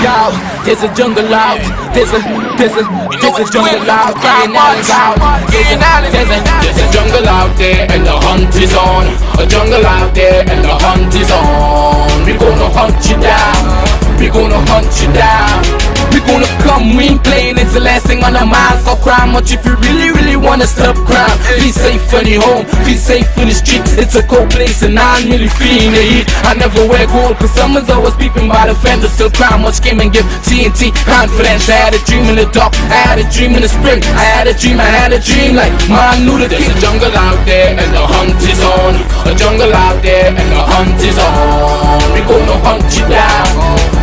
Yo, there's a jungle out. There's a jungle out. There's a jungle out there and the hunt is on. A jungle out there and the hunt is on. We gonna hunt you down. We gonna hunt you down. We gonna come, we ain't playing, it's the last thing on our minds. Stop crime much if you really wanna stop crime. Be safe in your home, be safe in the street. It's a cold place and I'm really feeling the heat. I never wear gold cause someone's always peeping by the fence. Still crime much came and give TNT confidence. I had a dream in the dark, I had a dream in the spring. I had a dream like man knew the There's a jungle out there and the hunt is on. A jungle out there and the hunt is on. We gonna hunt you down.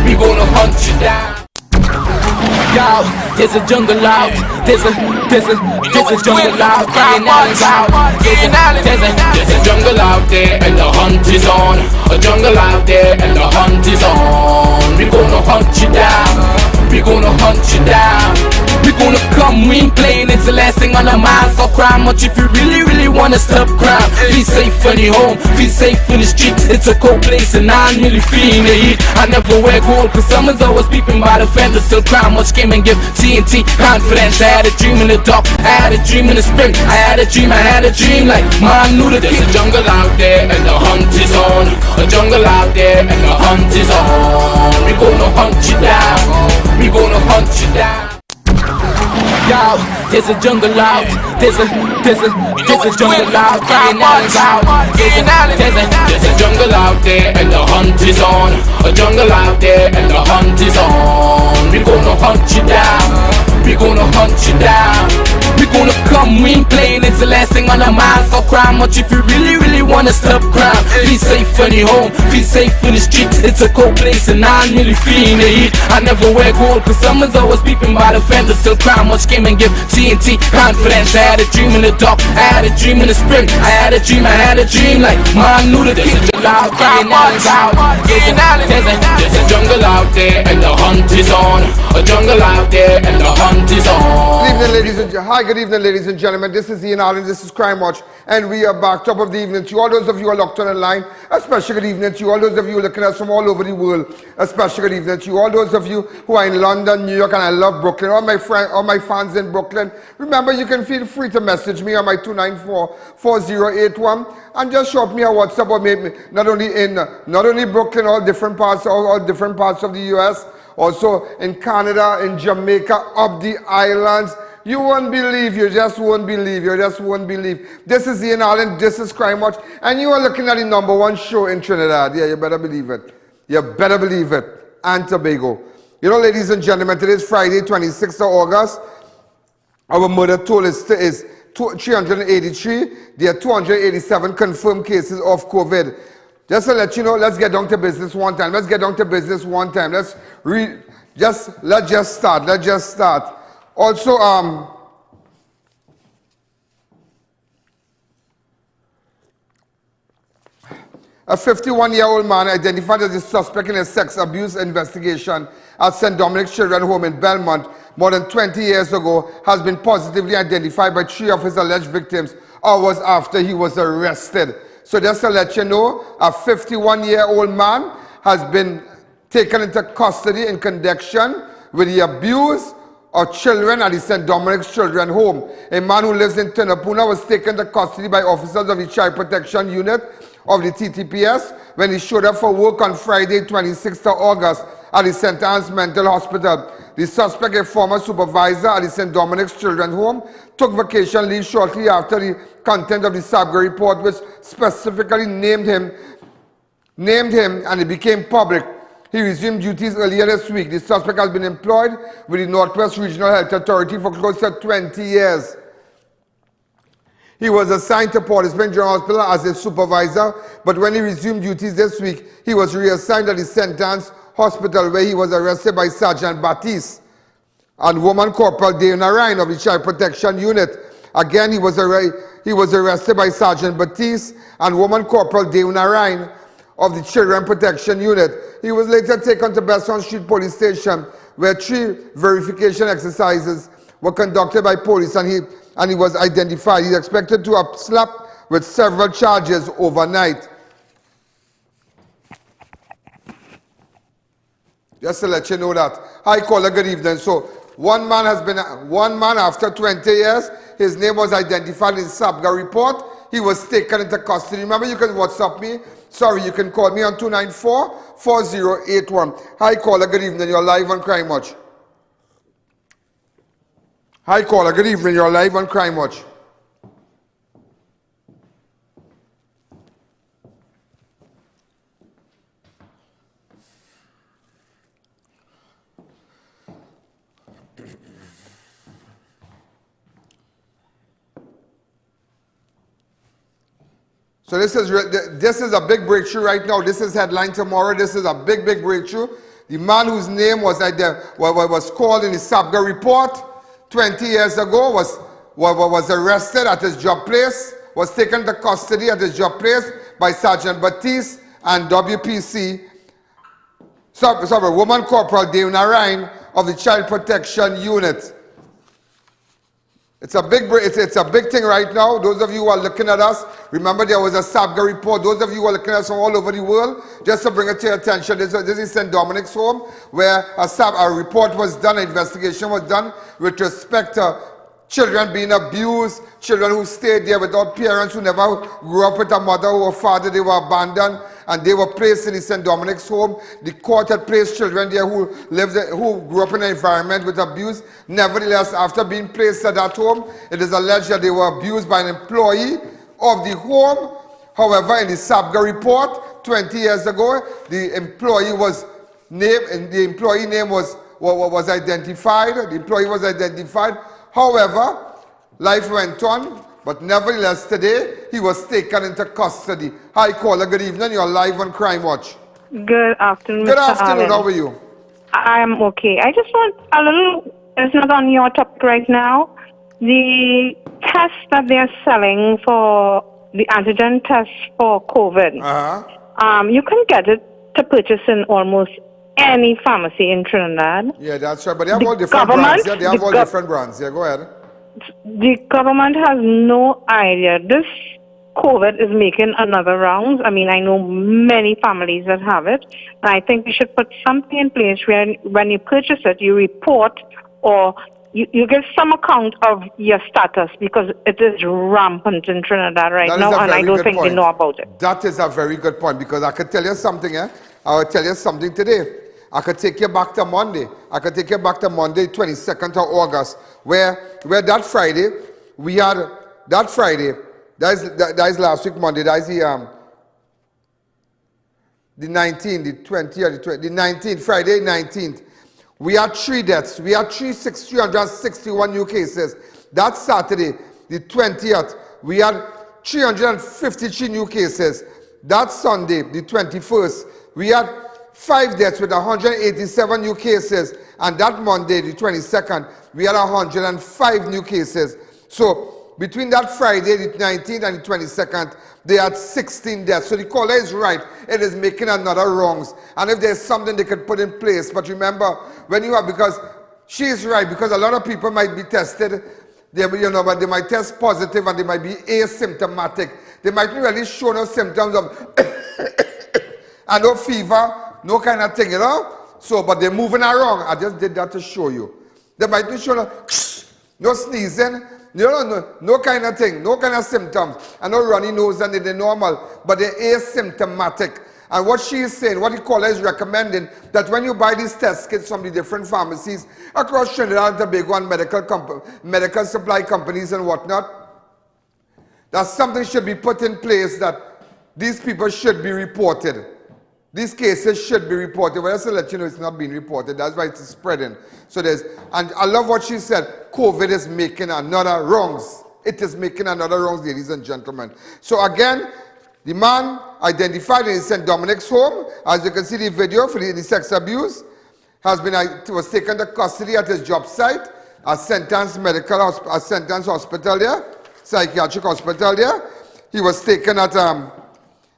We gonna hunt you down. Yo, there's a jungle out. There's a jungle out. There's a jungle out there and the hunt is on. A jungle out there and the hunt is on. We gonna hunt you down. We gonna hunt you down. We gonna come, we ain't playing, it's the last thing on our minds. Stop crime much if you really wanna stop crime. Be safe in your home, be safe in the streets. It's a cold place and I'm really feeling the heat. I never wear gold cause someone's always peeping by the fence. Still crime much came and give TNT confidence. I had a dream in the dark, I had a dream in the spring. I had a dream like man knew the There's a jungle out there and the hunt is on. A jungle out there and the hunt is on. We gonna hunt you down. We gonna hunt you down. Yo, there's a jungle out. There's a jungle out. There's a jungle out there and the hunt is on. A jungle out there and the hunt is on. We gonna hunt you down. We gonna hunt you down. We gonna come, we ain't playing, it's the last thing on our minds. Stop crime much if you really wanna stop crime. Be safe in your home, be safe in the streets. It's a cold place and I'm really feeling the heat. I never wear gold cause someone's always peeping by the fence. Still crime much came and give TNT confidence. I had a dream in the dark, I had a dream in the spring. I had a dream like man knew the There's a jungle out there and the hunt is on. There's a jungle out there and the hunt is on. A jungle out there and the hunt is on. Good evening, ladies and gentlemen. This is I.A.N. This is Crime Watch, and we are back top of the evening to all those of you who are locked on the line. A special good evening to all those of you who are looking at us from all over the world. A special good evening to all those of you who are in London, New York, and I love Brooklyn. All my fans in Brooklyn. Remember, you can feel free to message me on my 294-4081 and just show me a WhatsApp or maybe not only Brooklyn, all different parts of the US, also in Canada, in Jamaica, up the islands. You won't believe, you just won't believe. This is I.A.N., this is Crime Watch, and you are looking at the #1 show in Trinidad. Yeah, you better believe it. And Tobago. You know, ladies and gentlemen, today is Friday, 26th of August. Our murder toll is 383. There are 287 confirmed cases of COVID. Just to let you know, let's get down to business one time. Let's just start. Also, a 51-year-old man identified as the suspect in a sex abuse investigation at St. Dominic Children's Home in Belmont more than 20 years ago has been positively identified by 3 of his alleged victims hours after he was arrested. So just to let you know, a 51-year-old man has been taken into custody in connection with the abuse of children at the St. Dominic's Children's Home. A man who lives in Tunapuna was taken into custody by officers of the Child Protection Unit of the TTPS when he showed up for work on Friday, 26th of August at the St. Anne's Mental Hospital. The suspect, a former supervisor at the St. Dominic's Children's Home, took vacation leave shortly after the content of the Sabga report, which specifically named him, and it became public. He resumed duties earlier this week. The suspect has been employed with the Northwest Regional Health Authority for close to 20 years. He was assigned to Port Spring General Hospital as a supervisor, but when he resumed duties this week, he was reassigned at the St. Anne's Hospital, where he was arrested by Sergeant Baptiste and Woman Corporal Deonarine of the Child Protection Unit. Again, he was arrested by Sergeant Baptiste and Woman Corporal Deonarine of the Children Protection Unit. He was later taken to Besson Street Police Station, where 3 verification exercises were conducted by police, and he was identified. He's expected to have slapped with several charges overnight. Just to let you know that. Hi, caller, good evening. So, one man after 20 years, his name was identified in Sabga report. He was taken into custody. Remember, you can WhatsApp me. Sorry, you can call me on 294-4081. Hi, caller, good evening. You're live on Crime Watch. Hi, caller, good evening. You're live on Crime Watch. So this is a big breakthrough right now. This is headline tomorrow. This is a big breakthrough. The man whose name was called in the Sabga report 20 years ago was arrested at his job place, was taken to custody at his job place by Sergeant Baptiste and WPC, Woman Corporal Deonarine of the Child Protection Unit. It's a big thing right now. Those of you who are looking at us, remember there was a Sabga report. Those of you who are looking at us from all over the world, just to bring it to your attention, this is St. Dominic's home, where a report was done, an investigation was done with respect to children being abused, children who stayed there without parents, who never grew up with a mother or father, they were abandoned, and they were placed in the St. Dominic's home. The court had placed children there who grew up in an environment with abuse. Nevertheless, after being placed at that home, it is alleged that they were abused by an employee of the home. However, in the Sabga report 20 years ago, the employee was named, and the employee name was identified. The employee was identified. However, life went on, but nevertheless today, he was taken into custody. Hi, caller, good evening. You're live on Crime Watch. Good afternoon, Good Mr. afternoon, Allen. how are you? I'm okay. I just want a little, it's not on your topic right now. The test that they're selling for the antigen test for COVID, you can get it to purchase in almost any pharmacy in Trinidad. Yeah, that's right. But they have all different brands. Yeah, they have all different brands. Yeah, go ahead. The government has no idea. This COVID is making another round. I mean, I know many families that have it. And I think we should put something in place where when you purchase it, you report or you give some account of your status, because it is rampant in Trinidad right now, and I don't think they know about it. That is a very good point, because I could tell you something, I will tell you something today. I could take you back to Monday. I could take you back to Monday, 22nd of August, where that Friday, we had, that Friday, that is last week Monday, that is the 19th, the 20th, or the 19th, Friday 19th. We had 3 deaths. We had 361 new cases. That Saturday, the 20th, we had 353 new cases. That Sunday, the 21st, we had 5 deaths with 187 new cases. And that Monday, the 22nd, we had 105 new cases. So between that Friday, the 19th and the 22nd, they had 16 deaths. So the caller is right. It is making another wrongs. And if there's something they could put in place, but remember, when you have, because she is right, because a lot of people might be tested, but they might test positive and they might be asymptomatic. They might not really show no symptoms of and no fever, no kind of thing, So, but they're moving around. I just did that to show you. They might not show no sneezing, no kind of thing, no kind of symptoms, and no runny nose, and they're normal, but they're asymptomatic. And what she is saying, what the caller is recommending, that when you buy these test kits from the different pharmacies across Trinidad and Tobago and medical supply companies and whatnot, that something should be put in place, that these people should be reported. These cases should be reported. Well, just to let you know, it's not being reported. That's why it's spreading. So and I love what she said. COVID is making another wrongs. It is making another wrongs, ladies and gentlemen. So again, the man identified in St. Dominic's home, as you can see the video for the sex abuse, was taken to custody at his job site, a sentence hospital there, psychiatric hospital there. He was taken at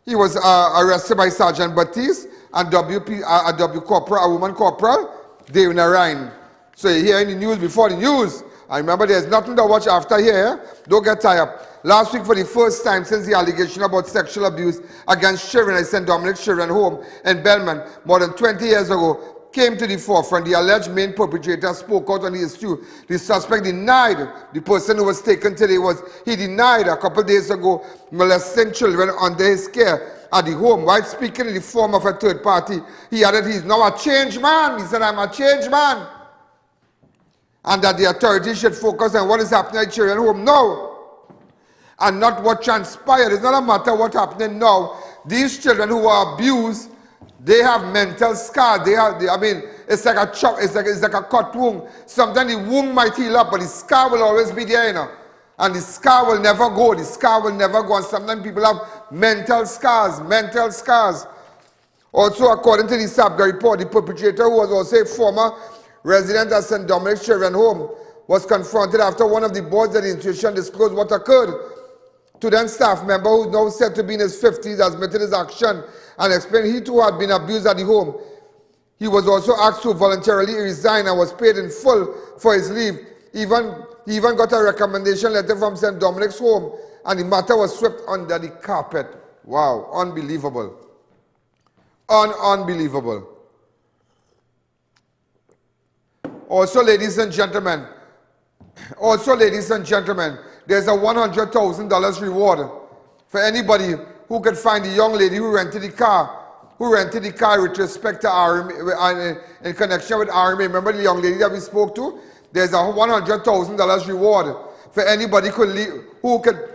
he was arrested by Sergeant Baptiste and a woman corporal, Deonarine. So you hear in the news before the news. I remember there's nothing to watch after here. Don't get tired. Last week, for the first time since the allegation about sexual abuse against children at St. Dominic's Children's Home in Belmont more than 20 years ago, came to the forefront. The alleged main perpetrator spoke out on the issue. The suspect denied, the person who was taken today he denied a couple days ago molesting children under his care at the home. While speaking in the form of a third party, he added he is now a changed man. He said, I'm a changed man. And that the authorities should focus on what is happening at children's home now and not what transpired. It's not a matter of what's happening now. These children who are abused, they have mental scars. I mean, it's like a chop, it's like a cut wound. Sometimes the wound might heal up, but the scar will always be there, you know. And the scar will never go. The scar will never go. And sometimes people have mental scars, mental scars. Also, according to the Sabga report, the perpetrator, who was also a former resident at St. Dominic Children's Home, was confronted after one of the boards at the institution disclosed what occurred. To then staff member, who is now said to be in his 50s, admitted his action and explained he too had been abused at the home. He was also asked to voluntarily resign and was paid in full for his leave. He even got a recommendation letter from St. Dominic's home, and the matter was swept under the carpet. Wow, unbelievable. Unbelievable. Also, ladies and gentlemen, there's a $100,000 reward for anybody who could find the young lady who rented the car with respect to RMA, in connection with RMA. Remember the young lady that we spoke to? There's a $100,000 reward for anybody who could,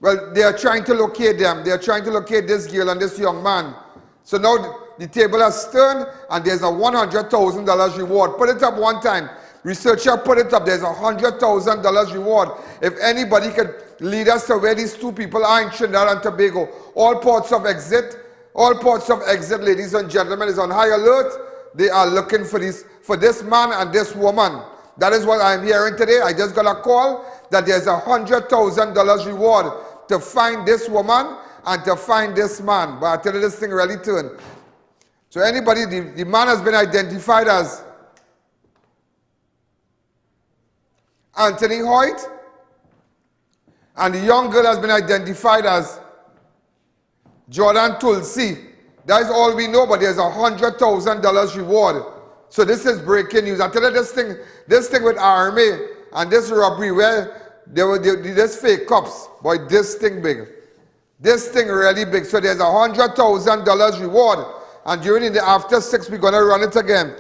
well, they are trying to locate them. They are trying to locate this girl and this young man. So now the table has turned and there's a $100,000 reward. Put it up one time. Researcher, put it up. There's a $100,000 reward. If anybody could lead us to where these two people are in Trinidad and Tobago, all ports of exit, ladies and gentlemen, is on high alert. They are looking for this man and this woman. That is what I'm hearing today. I just got a call that there's a $100,000 reward to find this woman and to find this man. But I tell you, this thing really turned. So anybody, the man has been identified as Anthony Hoyt, and the young girl has been identified as Jordan Tulsi. That is all we know, but there's a $100,000 reward. So this is breaking news. I tell you, this thing with RMA and this robbery, where this fake cops, boy, this thing big. This thing really big. So there's a $100,000 reward. And during the after 6, we're going to run it again.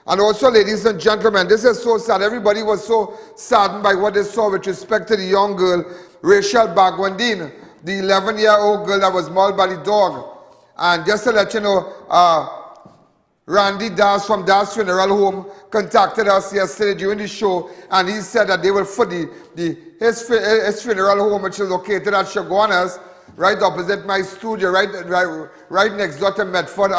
And also, ladies and gentlemen, this is so sad. Everybody was so saddened by what they saw with respect to the young girl, Rachel Bagwandine, the 11-year-old girl that was mauled by the dog. And just to let you know, Randy Das from Das Funeral Home contacted us yesterday during the show, and he said that they will foot his funeral home, which is located at Shaguanas, right opposite my studio, right next door to Medford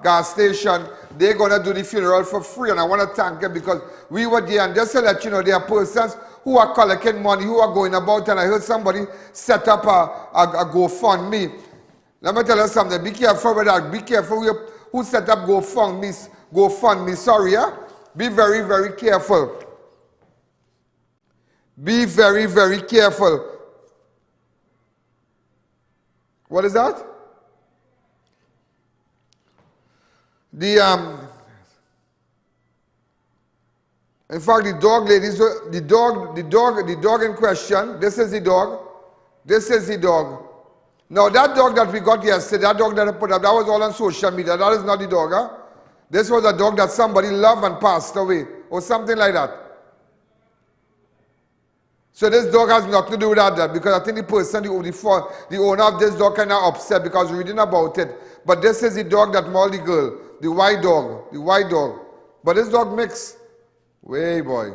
gas station. They're going to do the funeral for free, and I want to thank them because we were there. And just to let you know, there are persons who are collecting money, who are going about, and I heard somebody set up a GoFundMe. Let me tell you something. Be careful with that. Be careful who set up GoFundMe. Sorry, yeah? Be very, very careful. Be very, very careful. What is that? In fact, the dog, ladies, the dog in question, this is the dog. This is the dog. Now, that dog that we got yesterday, that dog that I put up, that was all on social media. That is not the dog, huh? This was a dog that somebody loved and passed away, or something like that. So this dog has nothing to do with that, because I think the person, the owner of this dog, kind of upset because reading about it. But this is the dog that mauled the girl, the white dog. But this dog mixed. Way boy.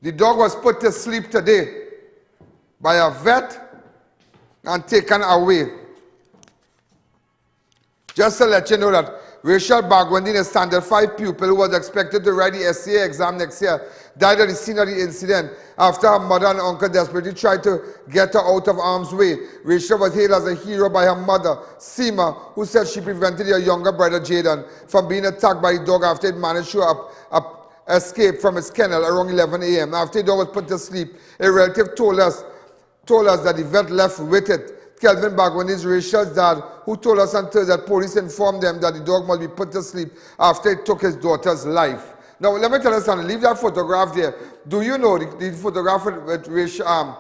The dog was put to sleep today by a vet and taken away. Just to let you know that Rachel Bagwandine, a standard 5 pupil who was expected to write the SCA exam next year, died at the scene of the incident after her mother and uncle desperately tried to get her out of harm's way. Rachel was hailed as a hero by her mother, Seema, who said she prevented her younger brother, Jaden, from being attacked by the dog after it managed to escape from its kennel around 11 a.m. After the dog was put to sleep, a relative told us that the vet left with it Kelvin Bagwani's Rachel's dad, who told us on Thursday that police informed them that the dog must be put to sleep after it took his daughter's life. Now, let me tell you something. Leave that photograph there. Do you know the photograph with Rachel,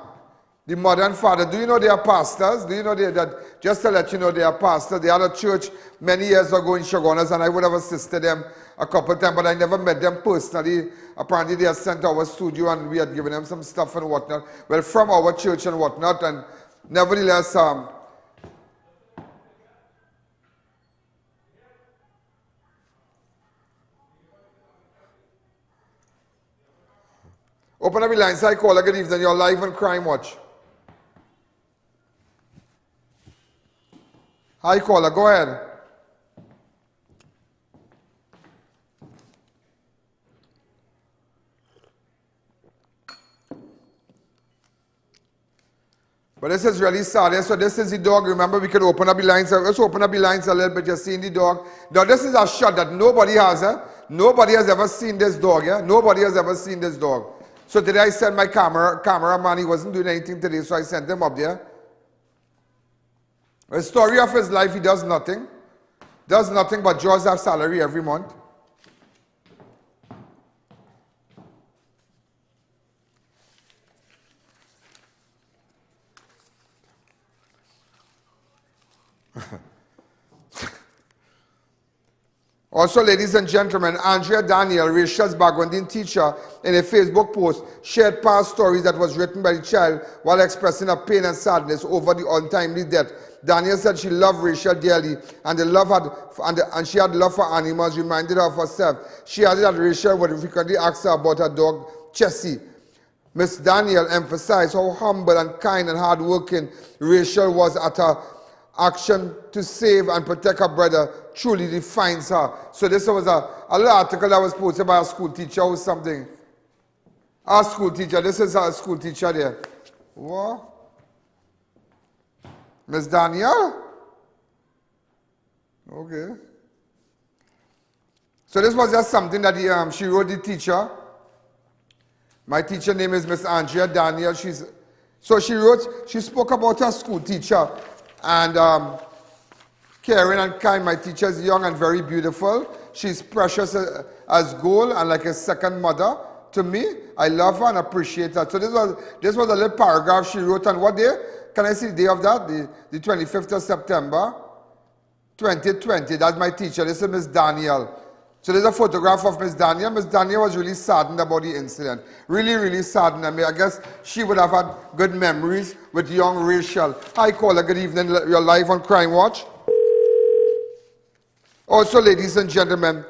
the mother and father? Do you know they are pastors? Do you know that, just to let you know, they are pastors. They had a church many years ago in Chaguanas, and I would have assisted them a couple of times, but I never met them personally. Apparently, they are sent to our studio, and we had given them some stuff and whatnot. Well, from our church and whatnot, and nevertheless, open up the lines. Hi, caller. Good evening. You're live on Crime Watch. Hi, caller. Go ahead. But this is really sad. So this is the dog. Remember, we could open up the lines. Let's open up the lines a little bit. You're seeing the dog. Now, this is a shot that nobody has. Nobody has ever seen this dog. Nobody has ever seen this dog. So today I sent my cameraman. He wasn't doing anything today, so I sent him up there. The story of his life, he does nothing. Does nothing but draws our salary every month. Also, ladies and gentlemen, Andrea Daniel, Rachel's Bagwandin teacher, in a Facebook post, shared past stories that was written by the child while expressing her pain and sadness over the untimely death. Daniel said she loved Rachel dearly, and she had love for animals, reminded her of herself. She added that Rachel would frequently ask her about her dog, Chessie. Miss Daniel emphasized how humble and kind and hardworking Rachel was at her action to save and protect her brother truly defines her. So this was a little article that was posted by a school teacher or something. Our school teacher, this is our school teacher there. What? Miss Danielle? Okay. So this was just something that she wrote, the teacher. My teacher name is Miss Andrea Daniel. She spoke about her school teacher. And caring and kind. My teacher is young and very beautiful. She's precious as gold and like a second mother to me. I love her and appreciate her. So this was a little paragraph she wrote on what day? Can I see the day of that? The 25th of September, 2020. That's my teacher. This is Miss Danielle. So there's a photograph of Miss Danielle. Miss Danielle was really saddened about the incident. Really, really saddened. I mean, I guess she would have had good memories with young Rachel. Hi, caller. Good evening. You're live on Crime Watch. Also, ladies and gentlemen,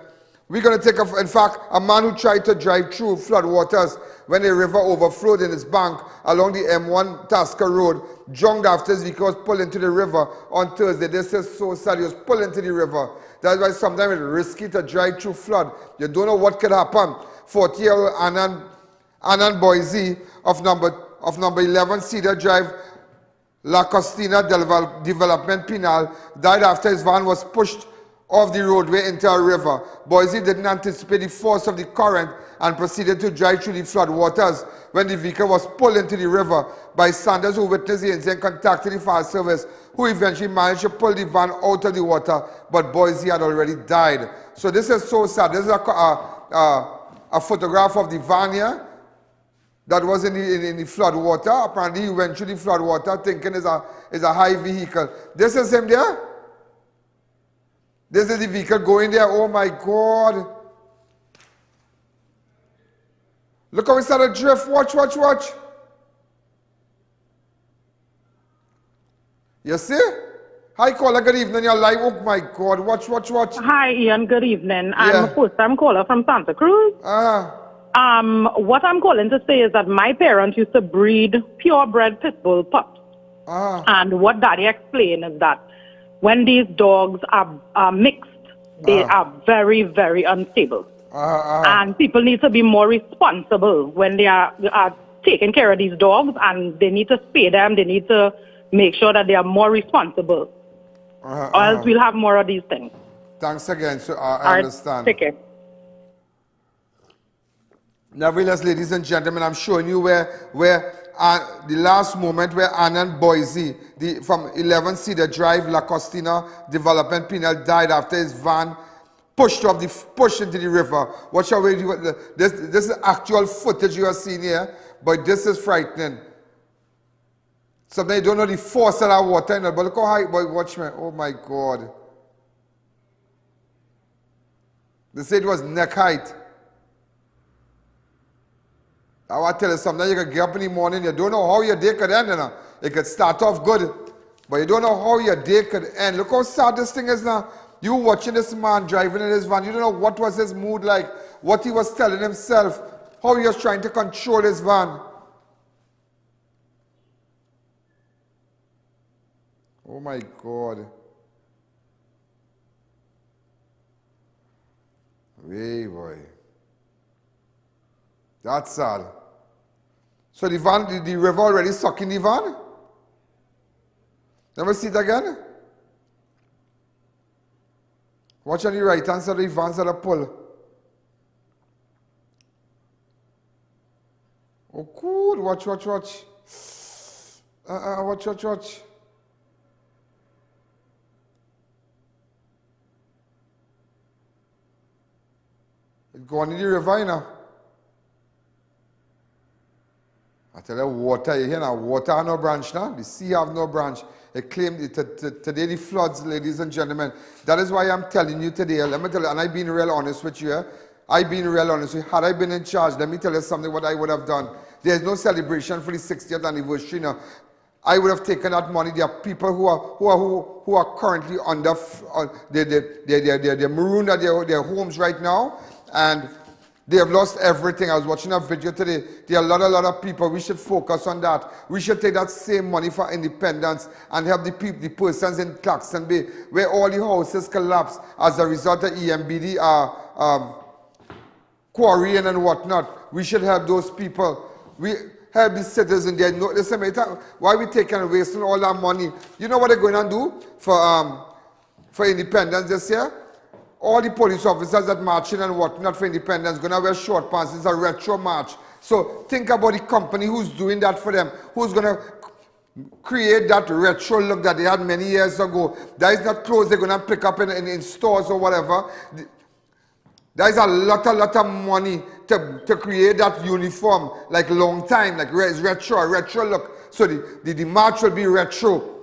we're going to take in fact, a man who tried to drive through flood waters when a river overflowed in his bank along the M1 Tasker Road, drunk after his vehicle was pulled into the river on Thursday. This is so sad. He was pulled into the river. That's why sometimes it's risky to drive through flood. You don't know what could happen. 40-year-old Anan Boise of number 11 Cedar Drive, La Costina Development Pinal, died after his van was pushed off the roadway into a river. Boise didn't anticipate the force of the current and proceeded to drive through the flood waters when the vehicle was pulled into the river. Bystanders who witnessed the incident contacted the fire service, who eventually managed to pull the van out of the water, but Boise had already died. So this is so sad. This is a photograph of the van here that was in the flood water. Apparently he went through the flood water thinking it's a high vehicle. This is him there. This is the vehicle going there. Oh my God. Look how it started to drift. Watch, watch, watch. You see? Hi, caller. Good evening. You're live. Oh my God. Watch, watch, watch. Hi, Ian. Good evening. I'm a first-time caller from Santa Cruz. What I'm calling to say is that my parents used to breed purebred pit bull pups. And what Daddy explained is that when these dogs are mixed, they are very, very unstable. And people need to be more responsible when they are taking care of these dogs, and they need to spay them. They need to make sure that they are more responsible, or else we'll have more of these things. Thanks again. So I understand. Take care. Nevertheless, ladies and gentlemen, I'm showing you where the last moment where I.A.N and Boise, from 11 Cedar Drive, La Costina Development Penal, died after his van pushed into the river. What shall we do? This is actual footage you are seeing here, but this is frightening. Sometimes you don't know the force of that water in it, but look how high, boy, watch me. Oh my God. They said it was neck height. I want to tell you something. You can get up in the morning, you don't know how your day could end. It could start off good, but you don't know how your day could end. Look how sad this thing is now. You watching this man driving in his van, you don't know what was his mood like, what he was telling himself, how he was trying to control his van. Oh my God. Hey boy. That's sad. So the van, the river already sucking the van? Let me see it again. Watch on the right hand side of the van side of pull. Oh good, watch. Watch. It go on in the river, you know. I tell you, water, you hear now, water have no branch now. The sea have no branch. It claimed today the floods, ladies and gentlemen. That is why I'm telling you today, let me tell you, and I've been real honest with you. I've been real honest with you. Had I been in charge, let me tell you something what I would have done. There's no celebration for the 60th anniversary now. I would have taken that money. There are people who are currently under, they're marooned at their homes right now, and they have lost everything. I was watching a video today. There are a lot of people. We should focus on that. We should take that same money for independence and help the people, the persons in Claxton Bay, where all the houses collapsed as a result of EMBD quarrying and whatnot. We should help those people. We help the citizens. Listen, why are we taking and wasting all that money? You know what they're going to do for independence this year? All the police officers that marching and whatnot for independence going to wear short pants. It's a retro march. So think about the company who's doing that for them, who's going to create that retro look that they had many years ago. That is not clothes they're going to pick up in stores or whatever. There is a lot of money to create that uniform, like long time, like retro look. So the march will be retro.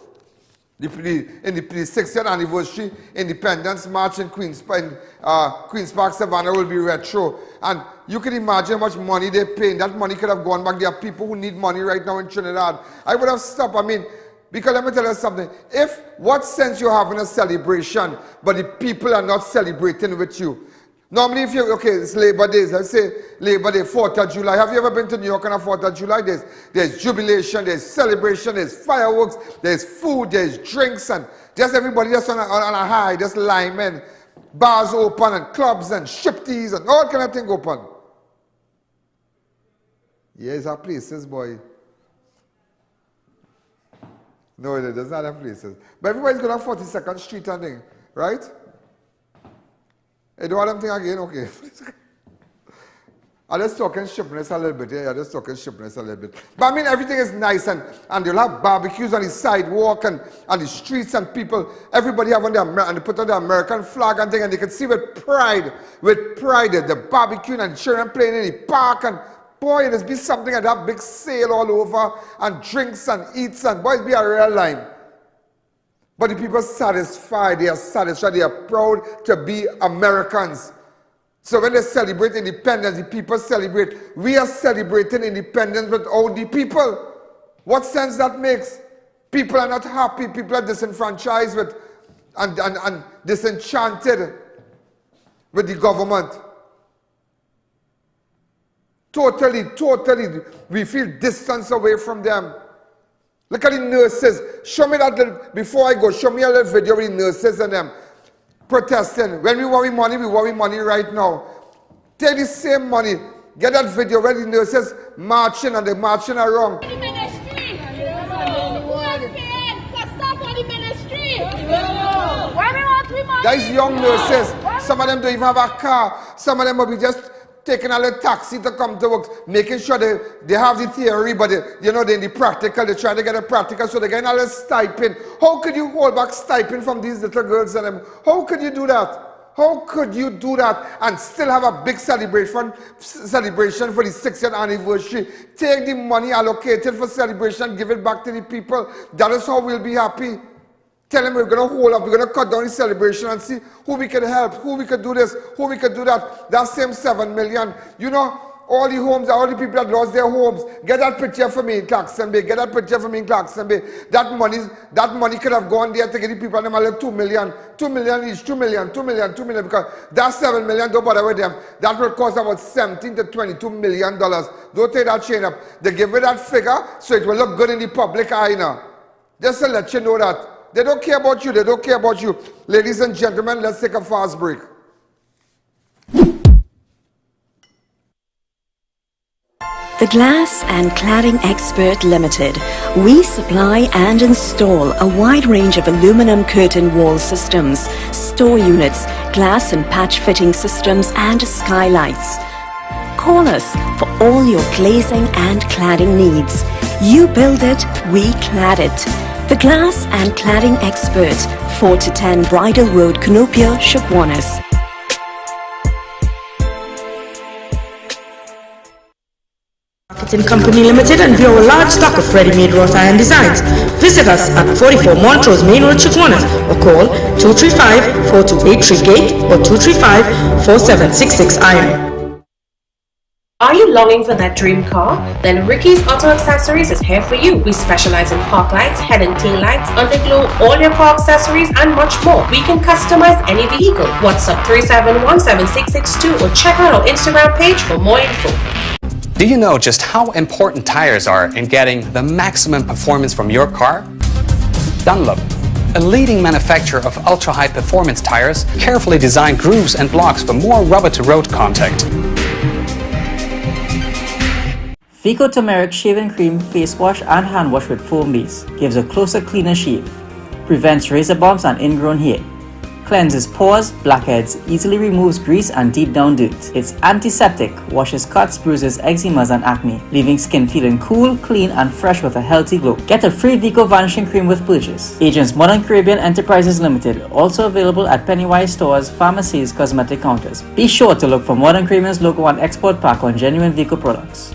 In the 60th anniversary Independence March in Queen's Park, Savannah will be retro. And you can imagine how much money they're paying. That money could have gone back. There are people who need money right now in Trinidad. I would have stopped. I mean, because let me tell you something. What sense you have in a celebration, but the people are not celebrating with you? Normally, it's Labor Day. Let's say Labor Day, 4th of July. Have you ever been to New York on a 4th of July? There's jubilation, there's celebration, there's fireworks, there's food, there's drinks, and just everybody just on a high, just liming. Bars open, and clubs, and striptease, and all kind of thing open. Yes, our places, boy. No, it doesn't have places. But everybody's going to 42nd Street and thing, right? I don't want them thing again, okay. I'm just talking shipness a little bit, But I mean, everything is nice, and they'll have barbecues on the sidewalk and the streets, and people, everybody have on and they put on the American flag and thing, and they can see with pride, the barbecue and children playing in the park, and boy, there's be something like that big sale all over, and drinks and eats, and boy, it'll be a real line. But the people satisfied, they are proud to be Americans. So when they celebrate independence, the people celebrate. We are celebrating independence without the people. What sense that makes? People are not happy, people are disenfranchised with and disenchanted with the government. Totally, we feel distance away from them. Look at the nurses. Show me that little, before I go, show me a little video with the nurses and them protesting. When we want money right now. Take the same money. Get that video where the nurses marching and they're marching around. The ministry. Stop on the ministry. That is young nurses. Some of them don't even have a car. Some of them will be just taking a little taxi to come to work, making sure they have the theory, but they're in the practical, they're trying to get a practical, so they're getting a little stipend. How could you hold back stipend from these little girls and them? How could you do that? How could you do that and still have a big celebration for the 60th anniversary? Take the money allocated for celebration, give it back to the people. That is how we'll be happy. Tell them we're going to hold up, we're going to cut down the celebration and see who we can help, who we could do this, who we could do that. That same 7 million. You know, all the homes, all the people that lost their homes, get that picture for me in Clarkson Bay, get that picture for me in Clarkson Bay. That money could have gone there to get the people them a little 2 million each, 2 million, because that 7 million, don't bother with them. That will cost about 17 to 22 million dollars. Don't take that chain up. They give you that figure so it will look good in the public eye now. Just to let you know that. They don't care about you, they don't care about you. Ladies and gentlemen, let's take a fast break. The Glass and Cladding Expert Limited. We supply and install a wide range of aluminum curtain wall systems, store units, glass and patch fitting systems and skylights. Call us for all your glazing and cladding needs. You build it, we clad it. The Glass and Cladding Expert, 4 to 10 Bridal Road, Cunupia, Shukwanas. Marketing Company Limited and view our large stock of ready-made wrought iron designs. Visit us at 44 Montrose Main Road, Chukwanas, or call 235-4283 Gate or 235-4766 Iron. Are you longing for that dream car? Then Ricky's Auto Accessories is here for you. We specialize in park lights, head and tail lights, underglow, all your car accessories, and much more. We can customize any vehicle. WhatsApp 3717662 or check out our Instagram page for more info. Do you know just how important tires are in getting the maximum performance from your car? Dunlop, a leading manufacturer of ultra-high performance tires, carefully designed grooves and blocks for more rubber-to-road contact. Vico Turmeric Shaving Cream Face Wash and Hand Wash with Foam Base gives a closer, cleaner shave, prevents razor bumps and ingrown hair, cleanses pores, blackheads, easily removes grease and deep down dirt. It's antiseptic, washes cuts, bruises, eczemas and acne, leaving skin feeling cool, clean and fresh with a healthy glow. Get a free Vico Vanishing Cream with purchase. Agents Modern Caribbean Enterprises Limited, also available at Pennywise stores, pharmacies, cosmetic counters. Be sure to look for Modern Caribbean's logo and export pack on genuine Vico products.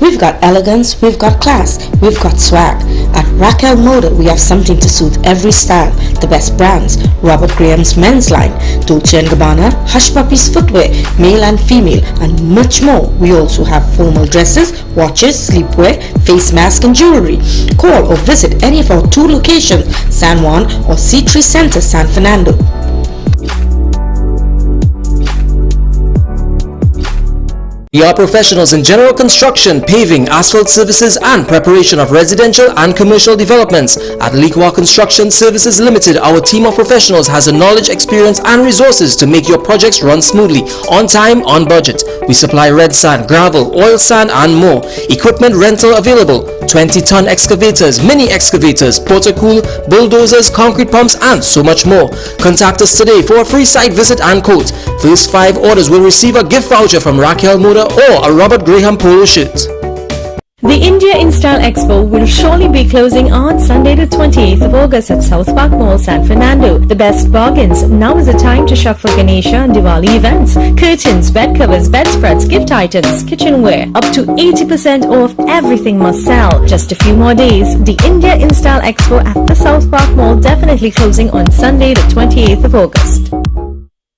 We've got elegance, we've got class, we've got swag. At Raquel Moda, we have something to suit every style. The best brands: Robert Graham's men's line, Dolce & Gabbana, Hush Puppies footwear, male and female, and much more. We also have formal dresses, watches, sleepwear, face mask and jewelry. Call or visit any of our 2 locations, San Juan or C3 Center, San Fernando. We are professionals in general construction, paving, asphalt services and preparation of residential and commercial developments. At Liqua Construction Services Limited, our team of professionals has the knowledge, experience and resources to make your projects run smoothly, on time, on budget. We supply red sand, gravel, oil sand and more. Equipment rental available: 20-ton excavators, mini excavators, portacool, bulldozers, concrete pumps and so much more. Contact us today for a free site visit and quote. First 5 orders will receive a gift voucher from Raquel Moda or a Robert Graham polo shirt. The India InStyle Expo will surely be closing on Sunday the 28th of August at South Park Mall, San Fernando. The best bargains. Now is the time to shop for Ganesha and Diwali events. Curtains, bed covers, bedspreads, gift items, kitchenware. Up to 80% off everything must sell. Just a few more days. The India InStyle Expo at the South Park Mall definitely closing on Sunday the 28th of August.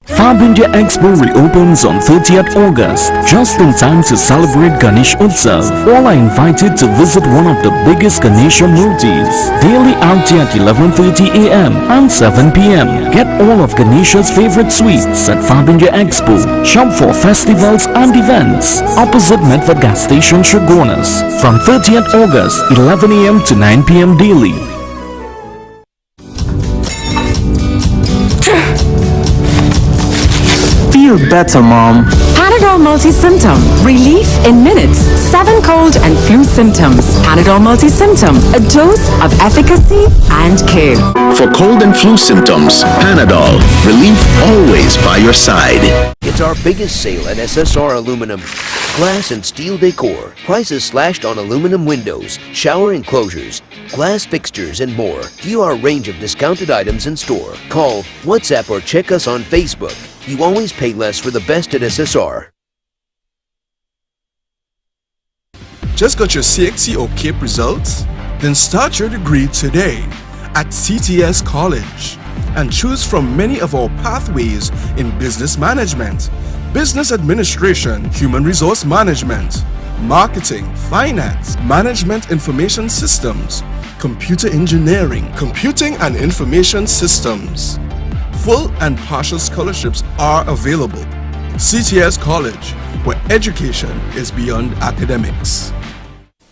Fab India Expo reopens on 30th August, just in time to celebrate Ganesh Utsav. All are invited to visit one of the biggest Ganesha Murtis. Daily out here at 11:30 a.m. and 7 p.m. Get all of Ganesha's favorite sweets at Fab India Expo. Shop for festivals and events. Opposite Medford Gas Station, Shogunas. From 30th August, 11 a.m. to 9 p.m. daily. Feel better, Mom. Panadol Multi-Symptom. Relief in minutes. 7 cold and flu symptoms. Panadol Multi-Symptom. A dose of efficacy and care. For cold and flu symptoms, Panadol. Relief always by your side. It's our biggest sale at SSR Aluminum. Glass and steel decor. Prices slashed on aluminum windows, shower enclosures, glass fixtures, and more. View our range of discounted items in store. Call, WhatsApp, or check us on Facebook. You always pay less for the best at SSR. Just got your CXC or CAPE results? Then start your degree today at CTS College and choose from many of our pathways in business management, business administration, human resource management, marketing, finance, management information systems, computer engineering, computing and information systems. Full and partial scholarships are available. CTS College, where education is beyond academics.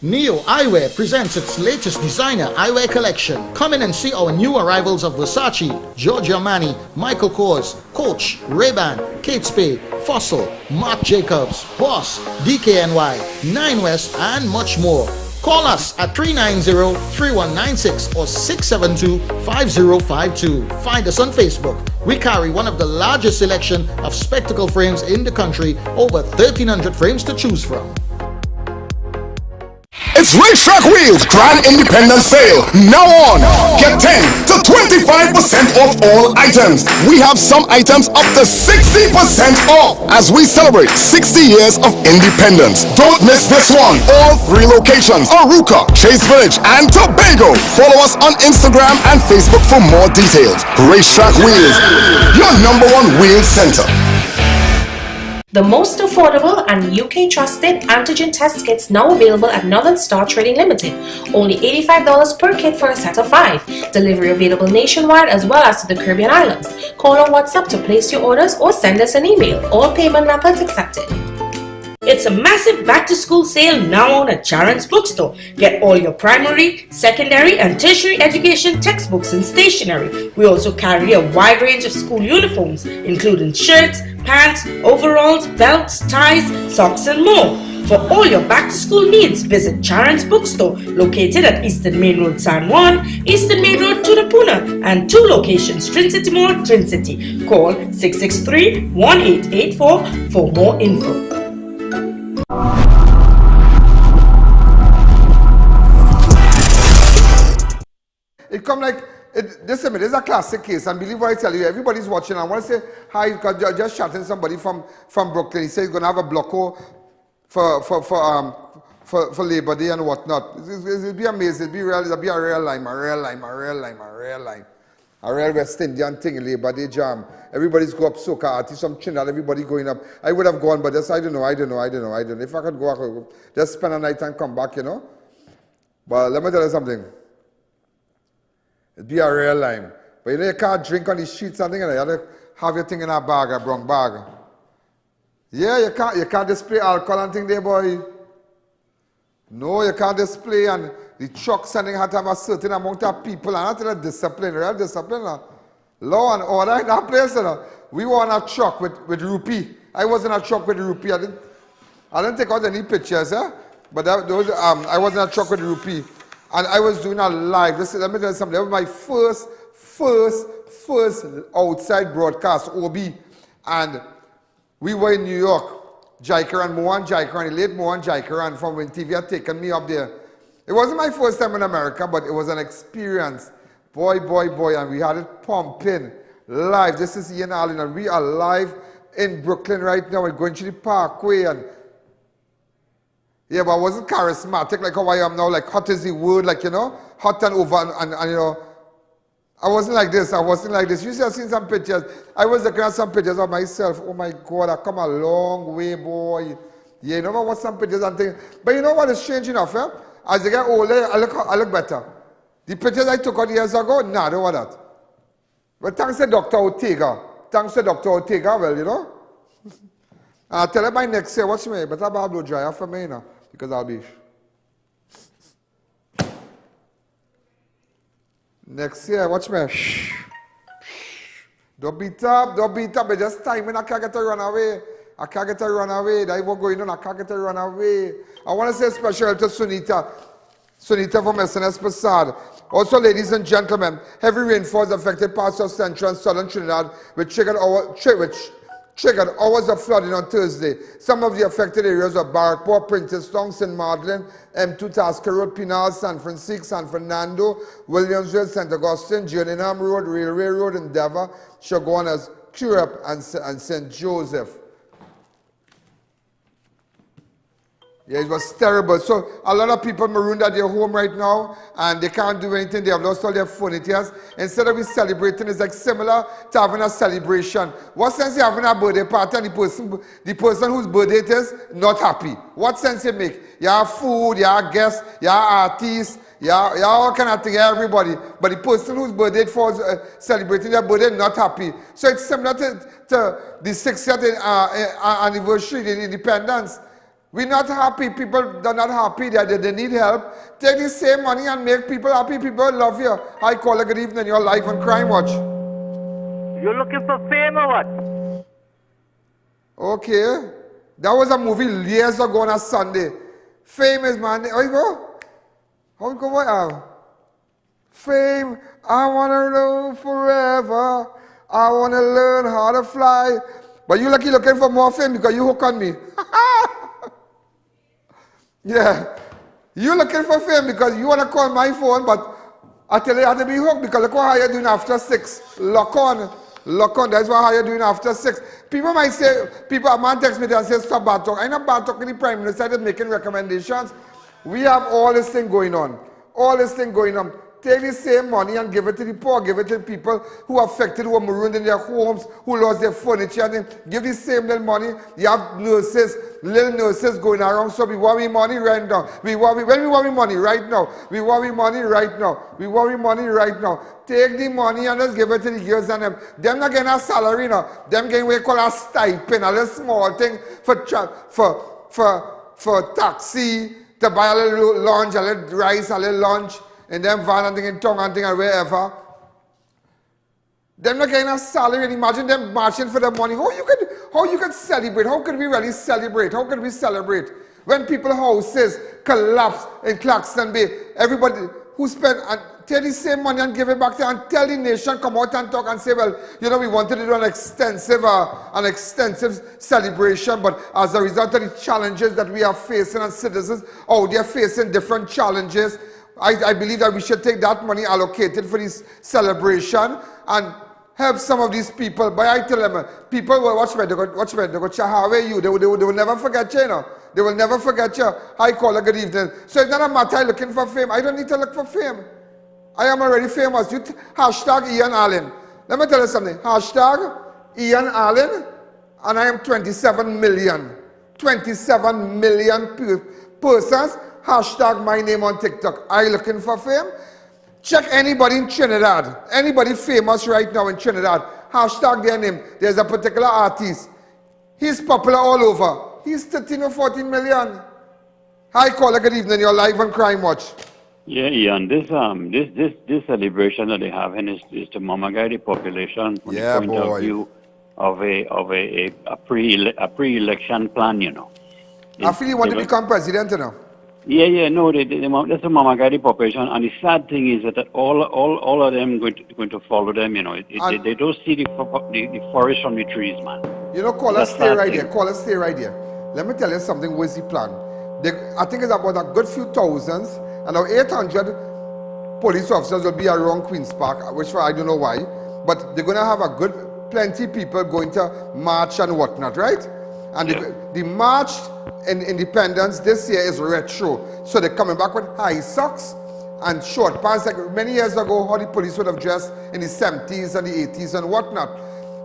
Neo Eyewear presents its latest designer eyewear collection. Come in and see our new arrivals of Versace, Giorgio Armani, Michael Kors, Coach, Ray-Ban, Kate Spade, Fossil, Marc Jacobs, Boss, DKNY, Nine West, and much more. Call us at 390-3196 or 672-5052. Find us on Facebook. We carry one of the largest selection of spectacle frames in the country, over 1,300 frames to choose from. It's Racetrack Wheels Grand Independence Sale. Now on, get 10 to 25% off all items. We have some items up to 60% off as we celebrate 60 years of independence. Don't miss this one. All 3 locations, Aruca, Chase Village, and Tobago. Follow us on Instagram and Facebook for more details. Racetrack Wheels, your #1 wheel center. The most affordable and UK trusted antigen test kits now available at Northern Star Trading Limited. Only $85 per kit for a set of 5. Delivery available nationwide as well as to the Caribbean Islands. Call or WhatsApp to place your orders or send us an email. All payment methods accepted. It's a massive back-to-school sale now on at Charon's Bookstore. Get all your primary, secondary, and tertiary education textbooks and stationery. We also carry a wide range of school uniforms, including shirts, pants, overalls, belts, ties, socks, and more. For all your back-to-school needs, visit Charon's Bookstore, located at Eastern Main Road, San Juan, Eastern Main Road, Tunapuna, and 2 locations, Trinity Mall, Trinity. Call 663-1884 for more info. It come like, this is a classic case, and believe what I tell you, everybody's watching. I want to say hi, because just chatting somebody from Brooklyn. He said he's going to have a bloco for Labor Day and whatnot. It'll be amazing. It'll be real. It'll be a real line, a real West Indian thing, Labor Day jam. Everybody's go up soca artists from Trinidad, everybody going up. I would have gone, but just, I don't know. If I could go, I could just spend a night and come back, you know. But let me tell you something. It'd be a real line. But you know, you can't drink on the streets and things, you have to have your thing in a bag, a brown bag. Yeah, you can't display alcohol and thing there, boy. No, you can't display, and the trucks and things have to have a certain amount of people, and that's the discipline, real discipline. Law and order in that place, you know. We were on a truck with Rupee. I was in a truck with Rupee. I didn't take out any pictures, but I was in a truck with Rupee. And I was doing a live. Let me tell you something. That was my first outside broadcast, OB. And we were in New York. Jaikaran, Mohan Jaikaran, the late Mohan Jaikaran from when TV had taken me up there. It wasn't my first time in America, but it was an experience. Boy. And we had it pumping live. This is I.A.N, and we are live in Brooklyn right now. We're going to the Parkway. And yeah, but I wasn't charismatic like how I am now, like hot is the word, like, you know, hot and over, and you know, I wasn't like this. You see, I've seen some pictures. I was looking at some pictures of myself. Oh my God, I've come a long way, boy. Yeah, you know, I watch some pictures and things. But you know what is strange enough, As I get older, I look better. The pictures I took out years ago, nah, I don't want that. But thanks to Dr. Ortega, well, you know. And I'll tell you by next year, watch me, but I'll blow dry for me, you know. Because I'll be next year, watch me. Don't beat up. But just timing, I can't get to run away. That's what's going on. I can't get to run away. I want to say special to Sunita from SNS Passad. Also, ladies and gentlemen, heavy rainfalls affected parts of central and southern Trinidad, which triggered hours of flooding on Thursday. Some of the affected areas are Barrackport, Princeton, St. Martin, M2 Tasker Road, Pinal, San Francisco, San Fernando, Williamsville, St. Augustine, Jerningham Road, Railway Road, Endeavour, Chaguanas, Curepe, and St. Joseph. Yeah, it was terrible. So a lot of people marooned at their home right now and they can't do anything. They have lost all their furniture. Instead of celebrating, it's like similar to having a celebration. What sense you having a birthday party and the person whose birthday it is not happy? What sense you make? You have food, you have guests, you have artists, you have all kind of things, everybody. But the person whose birthday it falls celebrating their birthday not happy. So it's similar to the 60th anniversary, the independence. We're not happy. People are not happy. They need help. Take the same money and make people happy. People love you. Hi, caller. Good evening. You're live on Crime Watch. You're looking for fame or what? Okay. That was a movie years ago on a Sunday. Famous man. How you go? How you go? Fame. I want to live forever. I want to learn how to fly. But you lucky looking for more fame because you hook on me. Yeah, you're looking for fame because you want to call my phone, but I tell you, I have to be hooked because look what you're doing after 6. Lock on. That's what you're doing after 6. People might say, a man text me and say, stop bad talk. I'm not bad talking. The Prime Minister is making recommendations. We have all this thing going on. Take the same money and give it to the poor, give it to the people who are affected, who are marooned in their homes, who lost their furniture. And give the same little money. You have little nurses going around, so we worry money right now. We worry money right now. Take the money and just give it to the girls and them. Them not getting a salary, you know. Them getting what we call a stipend, a little small thing for taxi, to buy a little lunch, a little rice, a little lunch. And then van and thing in tongue and thing and wherever. Them not getting a salary and imagine them marching for the money. How you could celebrate? How could we really celebrate? How could we celebrate? When people's houses collapse in Claxton Bay, everybody who spent and take the same money and give it back to and tell the nation, come out and talk and say, well, you know, we wanted to do an extensive celebration, but as a result of the challenges that we are facing and citizens, they're facing different challenges. I believe that we should take that money allocated for this celebration and help some of these people. But I tell them, people will watch me, they go, how are you? They will never forget you, you know. They will never forget you. Hi, caller, good evening. So it's not a matter of looking for fame. I don't need to look for fame. I am already famous. Hashtag I.A.N. Allen. Let me tell you something. Hashtag I.A.N. Allen, and I am 27 million. 27 million persons. Hashtag my name on TikTok. Are you looking for fame? Check anybody in Trinidad. Anybody famous right now in Trinidad. Hashtag their name. There's a particular artist. He's popular all over. He's 13 or 14 million. Hi, caller. Good evening. You're live on Crime Watch. Yeah, Ian. This celebration that they have is to mama-guide the population from the point of view of a pre-election plan. You know. I feel you want to become president, you know. Yeah, no, that's a mama-guide population, and the sad thing is that all of them going to follow them, you know. They don't see the forest from the trees, man. You know, caller, stay right there. Let me tell you something. What's the plan? I think it's about a good few thousands, and now 800 police officers will be around Queen's Park, which I don't know why, but they're going to have plenty people going to march and whatnot, right? And the march in independence this year is retro. So they're coming back with high socks and short pants like many years ago how the police would have dressed in the 70s and the 80s and whatnot.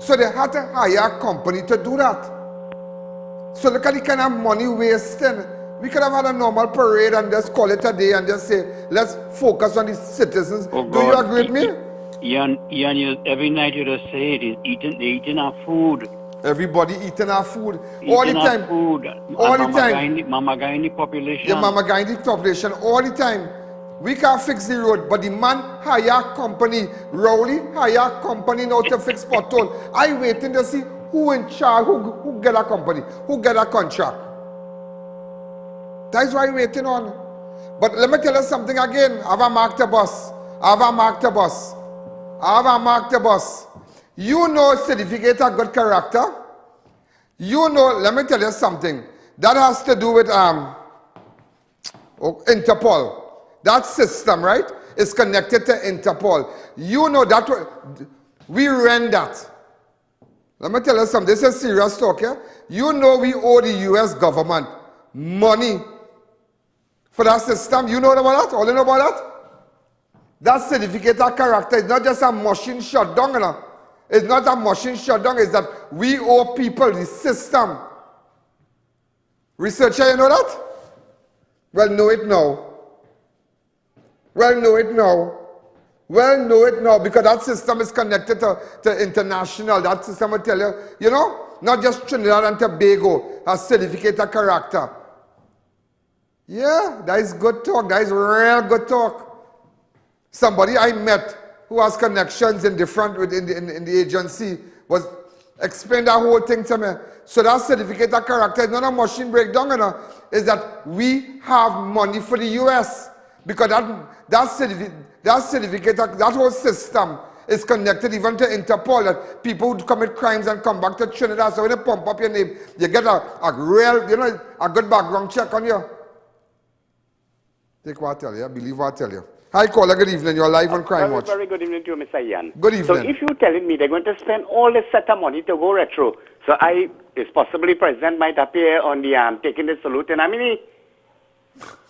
So they had to hire a company to do that. So look at the kind of money wasting. We could have had a normal parade and just call it a day and just say, let's focus on the citizens. Do you agree with me? Ian, every night you just say it is eating our food. Everybody eating our food all the time. All the time. Mama guiding the population. Yeah, mama guiding the population all the time. We can't fix the road, but the man hire company, Rowley hire company now to fix pothole. I waiting to see who in charge, who get a company, who get a contract. That's why I'm waiting on. But let me tell you something again. I have a mark the bus. You know certificate of good character. You know, let me tell you something. That has to do with Interpol. That system, right, is connected to Interpol. You know that we rent that. Let me tell you something. This is serious talk, yeah? You know we owe the U.S. government money for that system. You know about that? All you know about that? That certificate of character is not just a machine shut down, you know? It's not a machine shut down. It's that we owe people the system. Researcher, you know that? Well, know it now. Know it now, because that system is connected to international. That system will tell you, you know, not just Trinidad and Tobago has certificate of character. Yeah, that is good talk. That is real good talk. Somebody I met who has connections in the agency was explained that whole thing to me. So that certificate of character is not a machine breakdown, you know, is that we have money for the US. Because that certificate, that whole system is connected even to Interpol, that people who commit crimes and come back to Trinidad. So when they pump up your name, you get a real, you know, a good background check on you. Take what I tell you, believe what I tell you. Hi, caller, good evening. You're live on Crime Watch. Very good evening to you, Mr. I.A.N. Good evening. So if you're telling me they're going to spend all this set of money to go retro, so it's possibly President might appear on the taking the salute in Amini.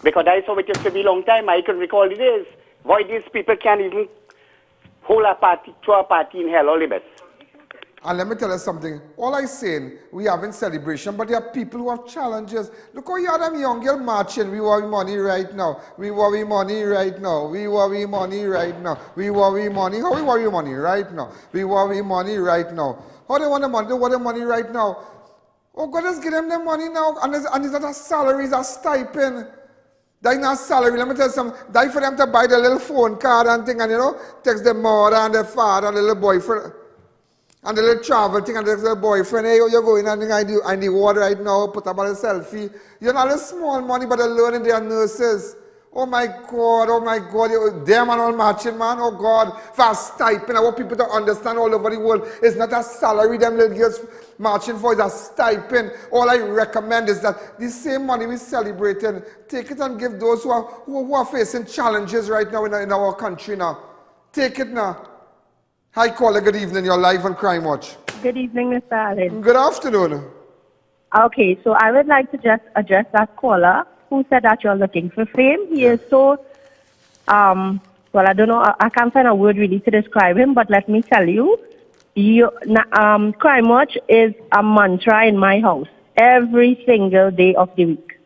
Because that's how it used to be a long time. I can recall the days. Why these people can't even hold a party, throw a party in hell, all the best. And let me tell you something. All I'm saying, we having celebration, but there are people who have challenges. Look how you have them young girl marching. We worry money right now. We worry money right now. We worry money right now. We worry money. How we worry money right now? We worry money right now. How they want the money? They want the money right now. Oh, God, just give them the money now. And it's not a salary, it's a stipend. That's not salary. Let me tell you something. That's for them to buy the little phone card and thing, and you know, text the mother and the father and the little boyfriend. And the little travel thing and the little boyfriend. Hey, you're going and I need water right now. Put up a selfie. You're not a small money, but they're learning their nurses. Oh my God, them and all matching, man. Oh God, for a stipend. I want people to understand all over the world. It's not a salary them little girls marching for, it's a stipend. All I recommend is that the same money we're celebrating, take it and give those who are facing challenges right now in our country now. Take it now. Hi, caller, good evening. You're live on Crime Watch. Good evening, Mr. Allen. Good afternoon. Okay, so I would like to just address that caller who said that you're looking for fame. He is so, well, I don't know, I can't find a word really to describe him, but let me tell you, Crime Watch is a mantra in my house every single day of the week.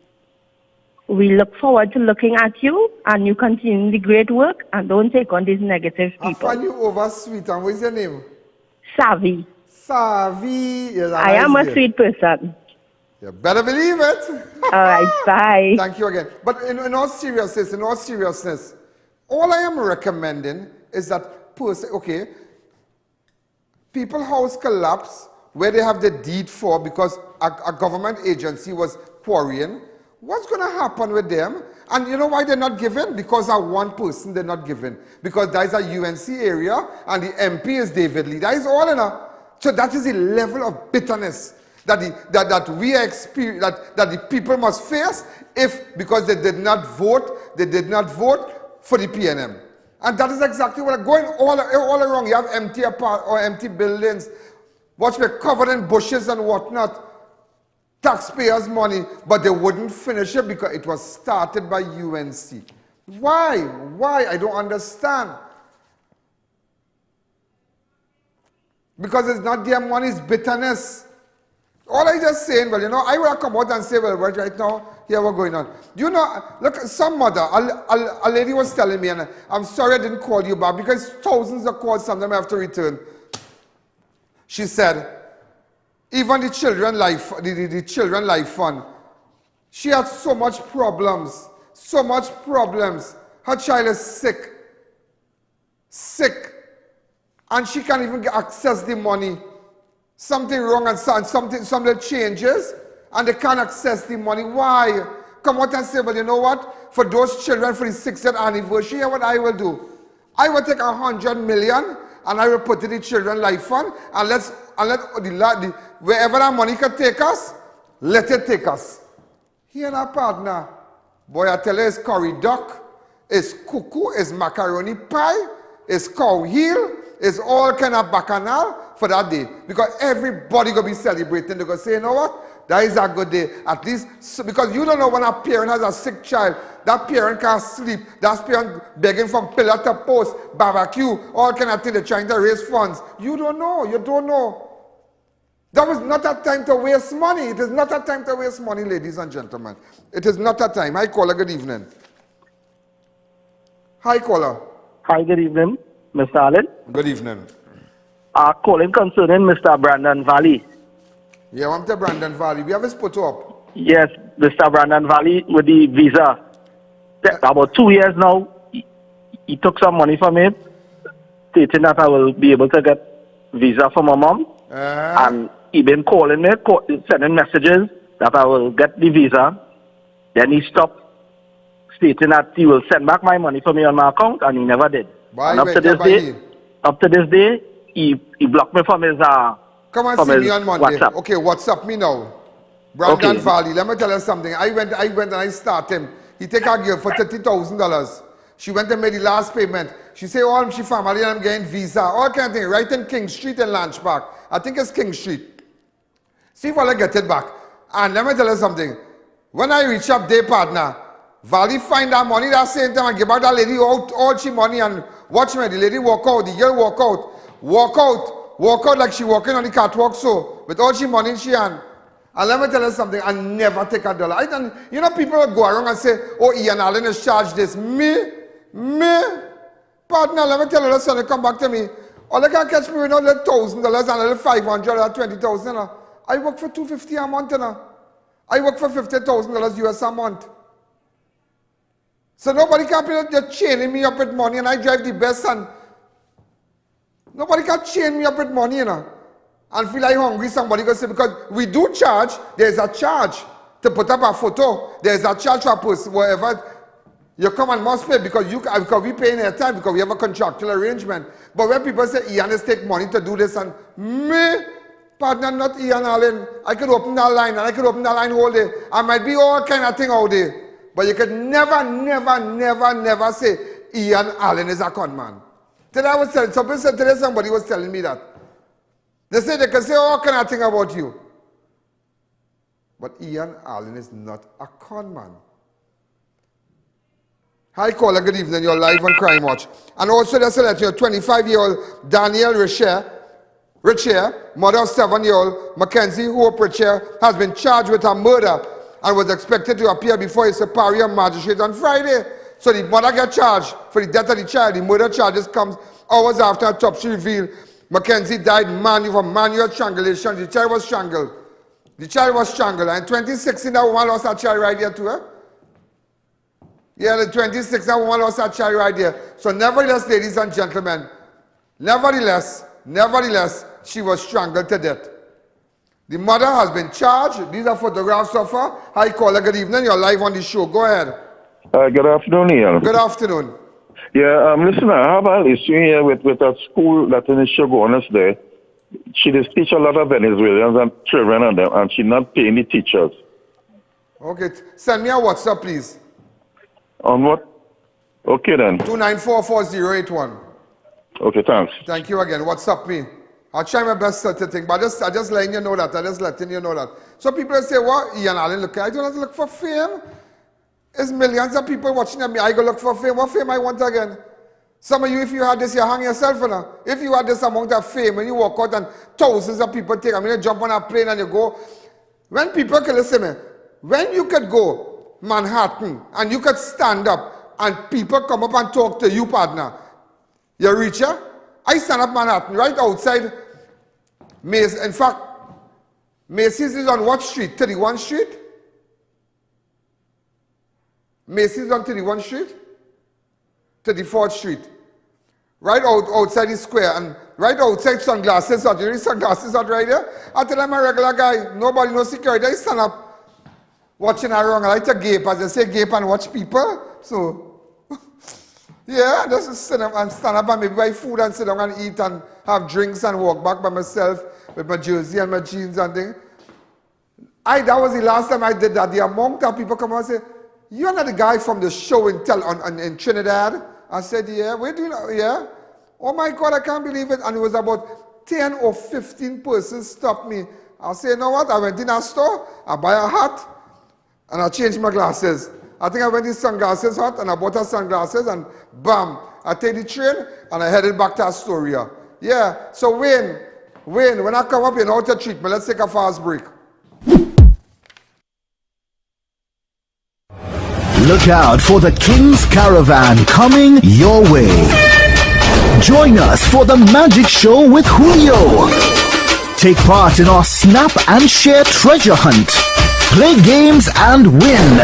We look forward to looking at you, and you continue the great work, and don't take on these negative people. I find you over sweet, and what's your name? Savvy. Savvy. Yes, I am a sweet person. You better believe it. All right, bye. Thank you again. But in all seriousness, all I am recommending is that okay, people house collapse where they have the deed for because a government agency was quarrying. What's going to happen with them? And you know why they're not given? Because of one person they're not given. Because that is a UNC area and the MP is David Lee. That is all enough. So that is the level of bitterness that we experience, that the people must face because they did not vote for the PNM. And that is exactly what going all around. You have empty buildings, watch me covered in bushes and whatnot. Taxpayers' money, but they wouldn't finish it because it was started by UNC. Why? I don't understand. Because it's not their money, it's bitterness. All I just saying, well, you know, I will come out and say, well, right now, here we're going on. You know, look, some mother, a lady was telling me, and I'm sorry I didn't call you back because thousands of calls, sometimes I have to return. She said, even the children life, the children life fund, she had so much problems. Her child is sick. Sick. And she can't even access the money. Something wrong and something changes and they can't access the money. Why? Come out and say, well, you know what? For those children, for the 60th anniversary, what I will do? I will take 100 million and I will put it in the children's life fund and let wherever that money can take us, let it take us. Here now, partner. Boy, I tell you, it's curry duck, it's cuckoo, it's macaroni pie, it's cow heel, it's all kind of bacchanal for that day. Because everybody going to be celebrating. They're going to say, you know what? That is a good day. At least, because you don't know when a parent has a sick child, that parent can't sleep. That parent begging from pillar to post, barbecue, all kind of things. They're trying to raise funds. You don't know. You don't know. That was not a time to waste money. It is not a time to waste money, ladies and gentlemen. It is not a time. Hi, caller. Good evening. Hi, caller. Hi, good evening, Mr. Allen. Good evening. Calling concerning Mr. Brandon Valley. Yeah, I'm to Brandon Valley. We have his photo up. Yes, Mr. Brandon Valley with the visa. About 2 years now, he took some money from me, stating that I will be able to get visa for my mom. And he been calling me, sending messages that I will get the visa. Then he stopped, stating that he will send back my money for me on my account, and he never did. And up to this day, he blocked me from his come and see me on Monday. WhatsApp. Okay, WhatsApp me now. Brandon Valley. Let me tell you something. I went and I started him. He take a girl for $30,000. She went and made the last payment. She say, oh, she family and I'm getting visa. All kind of thing. Right in King Street in Lanch Park. I think it's King Street. See if I get it back. And let me tell you something. When I reach up there, partner, Valley find that money that same time and give back that lady all she money and watch me. The lady walk out. The girl walk out. Walk out like she walking on the catwalk so, with all she money in she hand. And let me tell you something, I never take a dollar. You know, people will go around and say, oh, I.A.N. Allen has charged this. Me? Partner, let me tell you, son, come back to me. All they can catch me with $1,000 and $500 or $20,000. I work for $250 a month, you know. I work for $50,000 US a month. So nobody can be just chaining me up with money and I drive the best and nobody can chain me up with money, you know, and feel like hungry. Somebody going to say, because we do charge, there's a charge to put up a photo. There's a charge for a person, whatever. You come and must pay because we pay in airtime because we have a contractual arrangement. But when people say, I.A.N. is take money to do this and me, partner, not I.A.N. Allen, I could open that line and I could open that line all day. I might be all kind of thing all day. But you could never say I.A.N. Allen is a con man. Today I was telling, somebody was telling me that. They can say all kind of thing about you. But I.A.N. Allen is not a con man. Hi caller, good evening. You're live on Crime Watch. And also just to let you know, 25-year-old Danielle Richer, mother of 7-year-old Mackenzie Hope Richer, has been charged with a murder and was expected to appear before a superior magistrate on Friday. So the mother got charged for the death of the child. The murder charges comes hours after a autopsy revealed Mackenzie died from manual strangulation. The child was strangled. And in 2016, that woman lost her child right here too, eh? Yeah, in 2016, that woman lost her child right here. So nevertheless, ladies and gentlemen, nevertheless, she was strangled to death. The mother has been charged. These are photographs of her. Hi, caller. Good evening. You're live on the show. Go ahead. Good afternoon, Ian. Good afternoon. Yeah, listen, I have an issue here with a school that in Shogunus there. She does teach a lot of Venezuelans and children and she's not paying the teachers. Okay, send me a WhatsApp, please. On what? Okay then. 2944081. Okay, thanks. Thank you again. WhatsApp me. I'll try my best to think, but I just letting you know that. So people say, what? I.A.N. Allen, look, I don't have to look for fame. There's millions of people watching at me. I go look for fame. What fame I want again? Some of you, if you had this, you hang yourself in. If you had this amount of fame and you walk out and thousands of people take, you jump on a plane and you go. When people can listen to me, when you could go Manhattan and you could stand up and people come up and talk to you, partner, you reach her? I stand up Manhattan, right outside Macy's. In fact, Macy's is on what street? 31st Street? Macy's on 31st Street? 34th Street. Right outside the square, and right outside sunglasses out. You know sunglasses out right there? I tell I'm a regular guy, nobody knows security. I stand up watching around. I like to gape, as they say, gape and watch people. So, yeah, just stand up and maybe buy food and sit down and eat and have drinks and walk back by myself with my jersey and my jeans and things. That was the last time I did that. The amount of people come and say, "You're not the guy from the show in Trinidad?" I said, "Yeah." "Where do you know?" "Yeah." "Oh my God, I can't believe it." And it was about 10 or 15 persons stopped me. I said, "You know what?" I went in a store, I buy a hat, and I changed my glasses. I think I went in sunglasses hut, and I bought her sunglasses, and bam, I take the train, and I headed back to Astoria. Yeah, so Wayne, when I come up, you know how to treat me. Let's take a fast break. Look out for the King's Caravan coming your way. Join us for the Magic Show with Julio. Take part in our Snap and Share treasure hunt. Play games and win.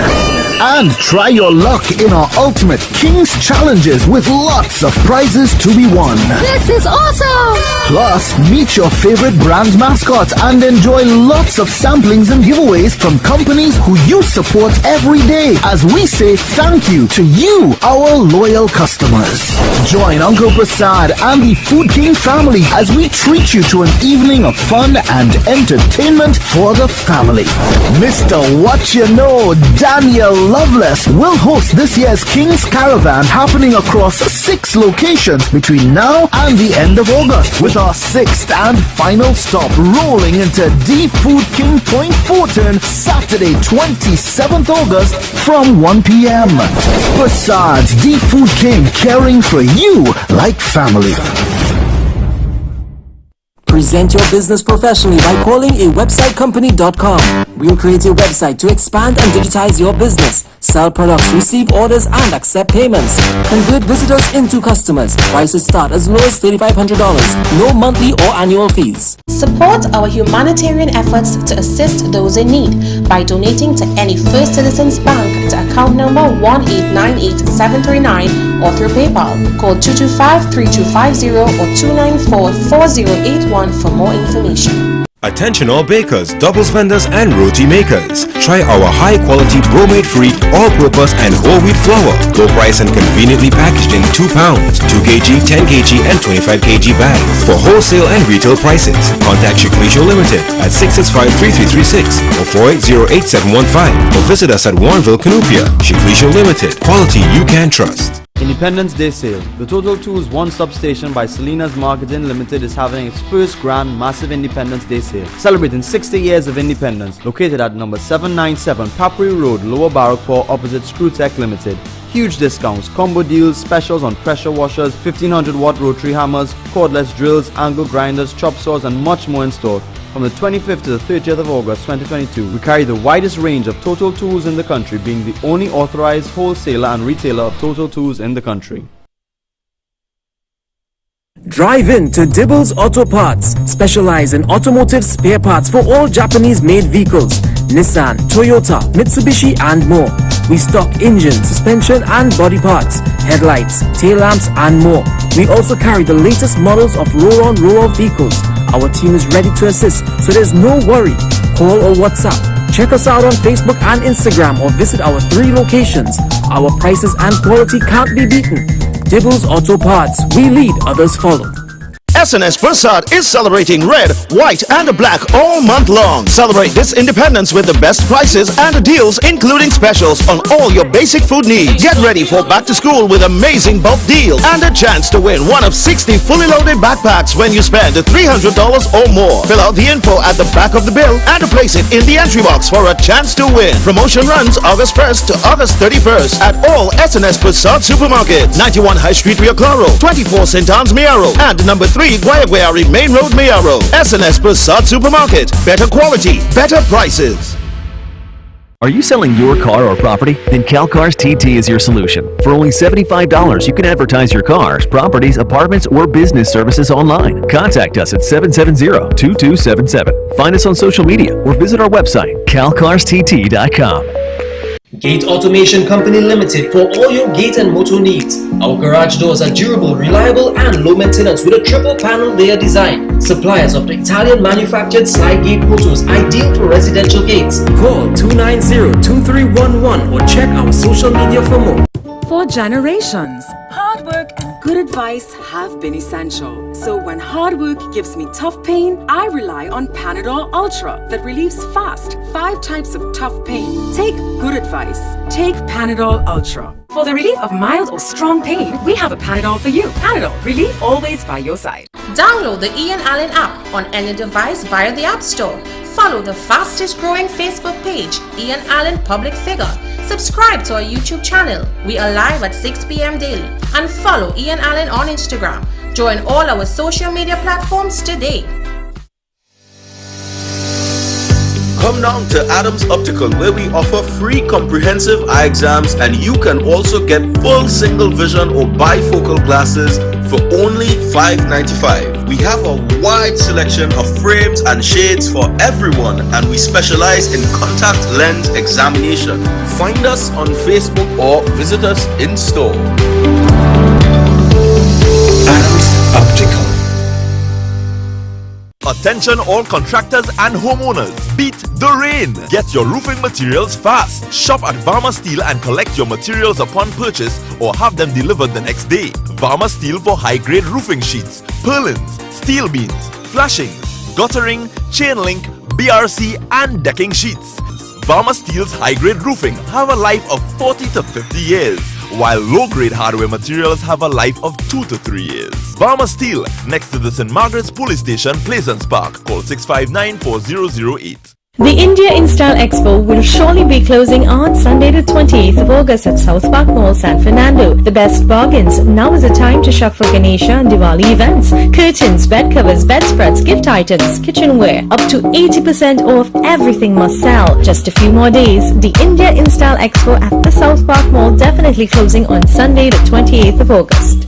And try your luck in our ultimate King's Challenges with lots of prizes to be won. This is awesome! Plus, meet your favorite brand mascot and enjoy lots of samplings and giveaways from companies who you support every day as we say thank you to you, our loyal customers. Join Uncle Prasad and the Food King family as we treat you to an evening of fun and entertainment for the family. Mr. What You Know, Daniel Loveless will host this year's King's Caravan happening across 6 locations between now and the end of August, with our 6th and final stop rolling into D Food King Point Fortin Saturday 27th August from 1 p.m. Besides, D Food King, caring for you like family. Present your business professionally by calling a websitecompany.com. We'll create a website to expand and digitize your business, sell products, receive orders, and accept payments. Convert visitors into customers. Prices start as low as $3,500. No monthly or annual fees. Support our humanitarian efforts to assist those in need by donating to any First Citizens Bank to account number 1898739 or through PayPal. Call 225-3250 or 294-4081 for more information. Attention all bakers, doubles vendors and roti makers. Try our high quality bromate-free, all-purpose and whole wheat flour. Low price and conveniently packaged in 2 pounds, 2 kg, 10 kg and 25 kg bags. For wholesale and retail prices, contact Shiklisho Limited at 665-3336 or 480-8715 or visit us at Warrenville, Canupia. Shiklisho Limited, quality you can trust. Independence Day Sale. The Total Tools one-stop station by Salinas Marketing Limited is having its first grand massive Independence Day Sale, celebrating 60 years of independence, located at number 797 Papri Road, Lower Barrackpore, opposite Screwtech Limited. Huge discounts, combo deals, specials on pressure washers, 1500-watt rotary hammers, cordless drills, angle grinders, chop saws and much more in store. From the 25th to the 30th of August 2022, we carry the widest range of Total Tools in the country, being the only authorized wholesaler and retailer of Total Tools in the country. Drive in to Dibbles Auto Parts, specialize in automotive spare parts for all Japanese-made vehicles, Nissan, Toyota, Mitsubishi and more. We stock engine, suspension and body parts, headlights, tail lamps and more. We also carry the latest models of roll-on, roll-off vehicles. Our team is ready to assist, so there's no worry. Call or WhatsApp. Check us out on Facebook and Instagram or visit our 3 locations. Our prices and quality can't be beaten. Dibbles Auto Parts. We lead, others follow. SNS Prasad is celebrating red, white and black all month long. Celebrate this independence with the best prices and deals, including specials on all your basic food needs. Get ready for back to school with amazing bulk deals and a chance to win one of 60 fully loaded backpacks when you spend $300 or more. Fill out the info at the back of the bill and place it in the entry box for a chance to win. Promotion runs August 1st to August 31st at all SNS Prasad supermarkets. 91 High Street, Rio Claro, 24 St. Anne's, Miaro, and number 3 Guayaguayari Main Road, Miaro. SNS Prasad Supermarket. Better quality, better prices. Are you selling your car or property? Then CalCars TT is your solution. For only $75, you can advertise your cars, properties, apartments, or business services online. Contact us at 770-2277. Find us on social media or visit our website, calcarstt.com. Gate Automation Company Limited for all your gate and motor needs. Our garage doors are durable, reliable and low maintenance with a triple panel layer design. Suppliers of the Italian manufactured slide gate motors ideal for residential gates. Call 290-2311 or check our social media for more. For generations, hard work and good advice have been essential. So when hard work gives me tough pain, I rely on Panadol Ultra that relieves fast 5 types of tough pain. Take good advice. Take Panadol Ultra. For the relief of mild or strong pain, we have a Panadol for you. Panadol, relief always by your side. Download the I.A.N app on any device via the App Store. Follow the fastest growing Facebook page, I.A.N Public Figure. Subscribe to our YouTube channel. We are live at 6 p.m. daily. And follow I.A.N on Instagram. Join all our social media platforms today. Come down to Adams Optical where we offer free comprehensive eye exams and you can also get full single vision or bifocal glasses for only $5.95. We have a wide selection of frames and shades for everyone and we specialize in contact lens examination. Find us on Facebook or visit us in store. Adams Optical. Attention all contractors and homeowners, beat the rain! Get your roofing materials fast. Shop at Varma Steel and collect your materials upon purchase or have them delivered the next day. Varma Steel for high-grade roofing sheets, purlins, steel beams, flashing, guttering, chain link, BRC and decking sheets. Varma Steel's high-grade roofing have a life of 40 to 50 years, while low-grade hardware materials have a life of 2 to 3 years. Varma Steel, next to the St. Margaret's Police Station, Pleasance Park. Call 659-4008. The India Install Expo will surely be closing on Sunday the 28th of August at South Park Mall, San Fernando. The best bargains. Now is the time to shop for Ganesha and Diwali events. Curtains, bed covers, bedspreads, gift items, kitchenware. Up to 80% off everything must sell. Just a few more days. The India Install Expo at the South Park Mall definitely closing on Sunday the 28th of August.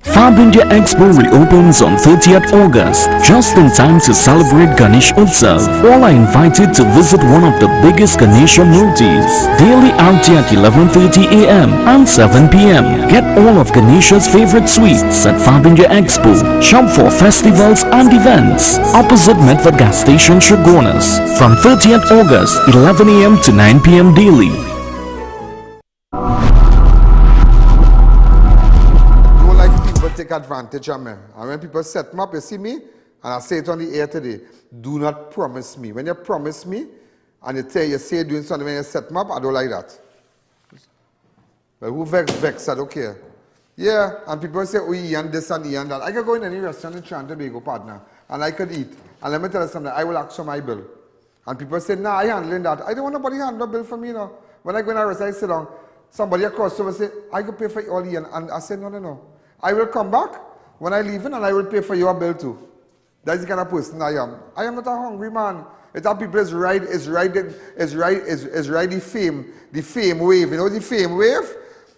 Fab India Expo reopens on 30th August, just in time to celebrate Ganesh Utsav. All are invited to visit one of the biggest Ganesha Murtis. Daily out at 11:30 a.m. and 7 p.m. Get all of Ganesha's favorite sweets at Fab India Expo. Shop for festivals and events. Opposite Medford Gas Station, Shogunas. From 30th August, 11 a.m. to 9 p.m. daily. Take advantage of me. And when people set me up, you see me, and I say it on the air today, do not promise me. When you promise me, and you say you're doing something, when you set me up, I don't like that. But who vex, I don't care. Yeah, and people say, oh, I.A.N this and I.A.N that. I could go in any restaurant in Tobago, partner, and I could eat. And let me tell you something, I will ask for my bill. And people say, nah, I handling that. I don't want nobody handle no bill for me, no. When I go in a restaurant, I sit down, somebody across the way say, I could pay for all I.A.N. And I say, no. I will come back when I leave in and I will pay for your bill too. That's the kind of person I am. I am not a hungry man. It's how people is ride the fame wave. You know the fame wave?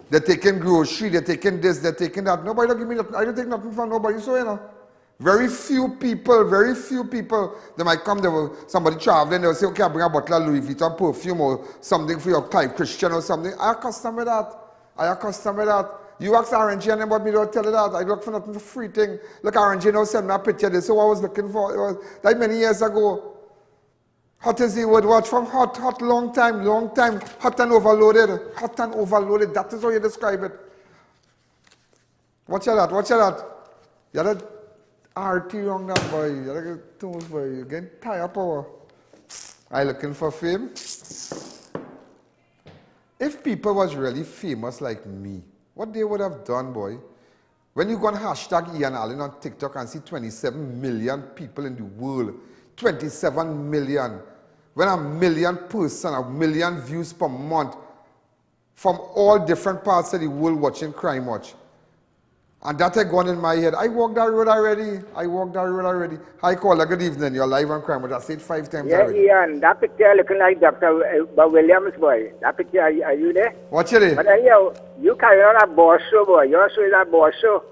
They're taking grocery, they're taking this, they're taking that. Nobody don't give me nothing. I don't take nothing from nobody. So you know. Very few people, they might come there, somebody traveling, they'll say, okay, I'll bring a bottle of Louis Vuitton perfume or something for your Clive Christian or something. I accustomed with that. You ask RNG and but me don't tell you that. I look for nothing for free thing. Look, RNG now send me a picture. This is what I was looking for. It was like many years ago. Hot is the word. Watch from hot, long time. Hot and overloaded. That is how you describe it. Watch that. You had a RT wrong that boy. You had a too much boy. You're getting tired power. I looking for fame. If people was really famous like me, what they would have done, boy, when you go on hashtag I.A.N Allen on TikTok and see 27 million people in the world, 27 million, when a million views per month from all different parts of the world watching Crime Watch. And that had gone in my head. I walked that road already. Hi, caller, good evening. You're live on Crime Watch. I said 5 times already. Yeah, I.A.N, that picture looking like Dr. Williams, boy. That picture, are you there? What's it? But you carry on a boss show, boy. Your show is a boss show.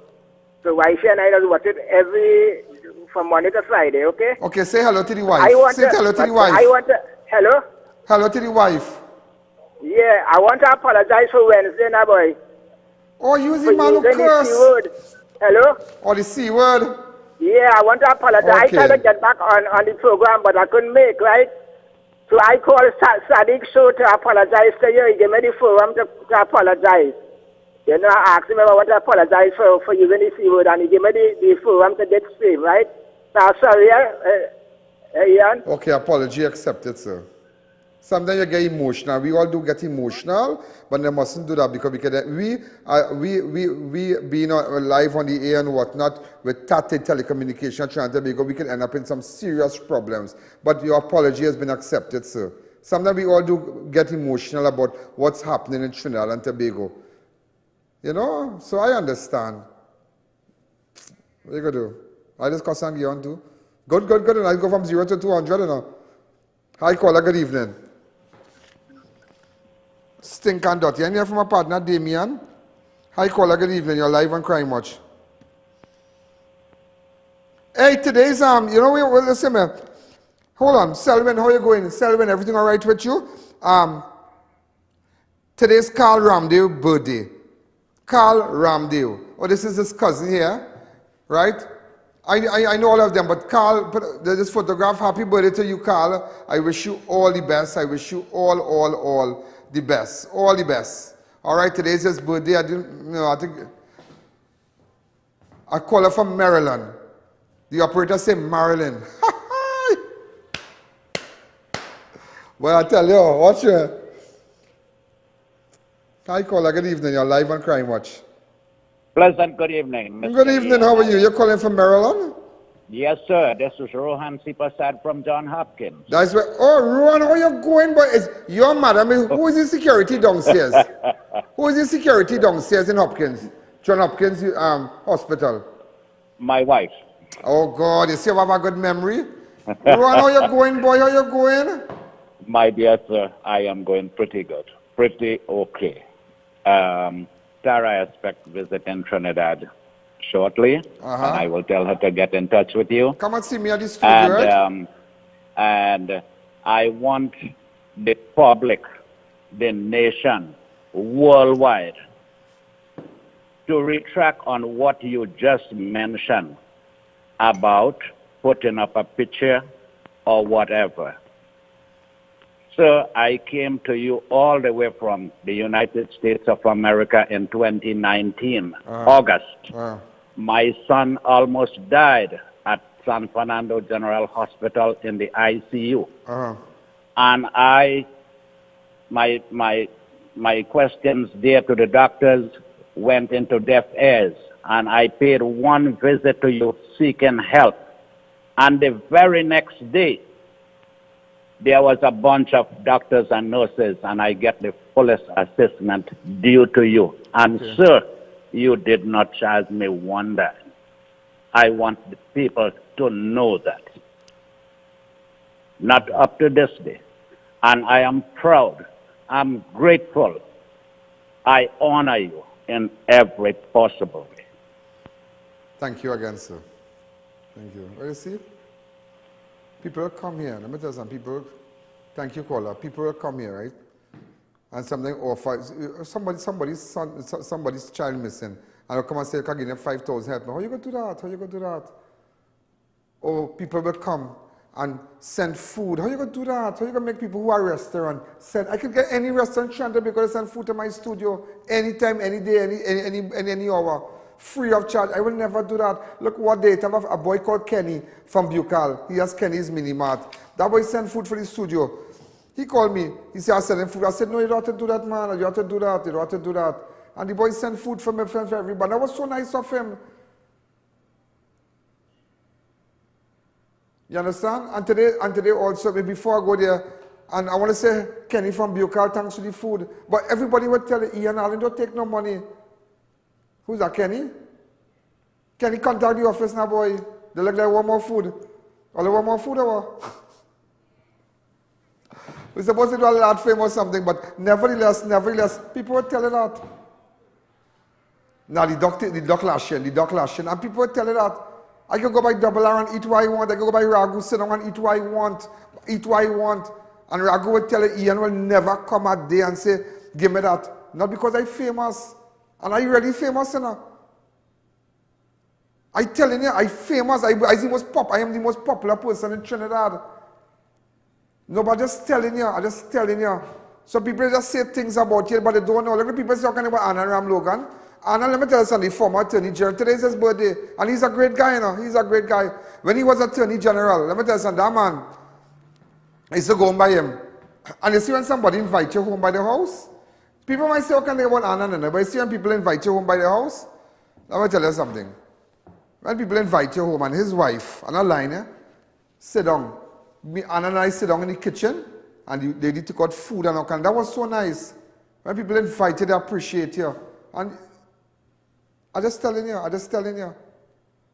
So wifey and I just watch it from Monday to Friday, okay? Okay, say hello to the wife. Say hello to the wife. Hello? Hello to the wife. Yeah, I want to apologize for Wednesday now, boy. Oh, using man who curse. C-word. Hello? Or the C word? Yeah, I want to apologize. I tried to get back on the program, but I couldn't make, right? So I called Sadiq Show to apologize to you. He gave me the forum to apologize. You know, I asked him if I want to apologize for using the C word, and he gave me the forum to get straight, right? So I'm sorry, I.A.N. Okay, apology accepted, sir. Sometimes you get emotional. We all do get emotional, but they mustn't do that because we being live on the I.A.N. and whatnot with Tate Telecommunication trying to we can end up in some serious problems. But your apology has been accepted, sir. Sometimes we all do get emotional about what's happening in Trinidad and Tobago. You know, so I understand. What are you gonna do? I just call you on too. Good. And I go from 0 to 200, you know. Hi, caller. Good evening. Stink and Dotty. I'm here from my partner, Damien. Hi, caller. Good evening. You're live on Crime Watch. Hey, today's, you know, listen, man. Hold on. Selwyn, how you going? Selwyn, everything all right with you? Today's Carl Ramdale birthday. Carl Ramdale. Oh, this is his cousin here, right? I know all of them, but Carl, this photograph, happy birthday to you, Carl. I wish you all the best. I wish you all the best. All the best. All right, today's his birthday. I think I call her from Maryland. The operator say Maryland. Well, I tell you, watch her. Hi, caller. Good evening. You're live on Crime Watch. Pleasant good evening, Mr. Good evening. How are you? You're calling from Maryland? Yes, sir. This is Rohan Sipasad from John Hopkins. That's where. Oh, Rohan, how you going? But it's your madam. Who is the security downstairs? Who is the security downstairs in Hopkins? John Hopkins Hospital. My wife. Oh God, you see, I have a good memory. Rohan, how you going, boy? How you going? My dear sir, I am going pretty good, pretty okay. Sarah, I expect visiting Trinidad shortly, and I will tell her to get in touch with you. Come and see me at the studio, right? And I want the public, the nation, worldwide, to retract on what you just mentioned about putting up a picture or whatever. So I came to you all the way from the United States of America in 2019, August. My son almost died at San Fernando General Hospital in the ICU. And my questions there to the doctors went into deaf ears. And I paid one visit to you seeking help. And the very next day, there was a bunch of doctors and nurses, and I get the fullest assessment due to you. And sir, you did not charge me one dime. I want the people to know that. Not up to this day. And I am proud. I'm grateful. I honor you in every possible way. Thank you again, sir. Thank you. Well, you see? People will come here. Let me tell you some people. Thank you, caller. People will come here, right? And something offer somebody's child missing, and they'll come and say, "Can I give them 5,000 help me?" How you gonna do that? How you gonna do that? Or people will come and send food. How you gonna do that? How you gonna make people who are restaurant send? I could get any restaurant trying to because they send food to my studio anytime, any day, any hour. Free of charge. I will never do that. Look what day. I have a boy called Kenny from Bucal. He has Kenny's Mini Mart. That boy sent food for the studio. He called me. He said, "I sent him food." I said, "No, you don't have to do that, man. You have to do that. You don't have to do that." And the boy sent food for my friends, for everybody. That was so nice of him. You understand? And today also, before I go there, and I want to say, Kenny from Bucal, thanks for the food. But everybody would tell you, I.A.N. don't take no money. Who's that, Kenny? Kenny, contact the office now, boy. They look like one more food. Or they want more food or what? We're supposed to do a lot fame or something, but nevertheless, people would tell you that. Now, the duck lashing, and people would tell you that. I can go by double R and eat what I want. I can go by ragu, sit down and eat what I want. And Ragu would tell her, I.A.N will never come a day and say, give me that. Not because I'm famous. And are you really famous, you know? I'm telling you, I'm famous. I am the most popular person in Trinidad. No, but I'm just telling you. So people just say things about you, but they don't know. Like the people talking about I.A.N and Ram Logan. I.A.N, let me tell you something, the former Attorney General. Today is his birthday. And he's a great guy, you know. He's a great guy. When he was Attorney General, let me tell you something, that man, I used to go home by him. And you see when somebody invites you home by the house, people might say, what can they want I.A.N? But you see when people invite you home by the house, let me tell you something. When people invite you home and his wife, and a line, sit down. I.A.N and I sit down in the kitchen, and they took out food and all kind. That was so nice. When people invite you, they appreciate you. And I'm just telling you.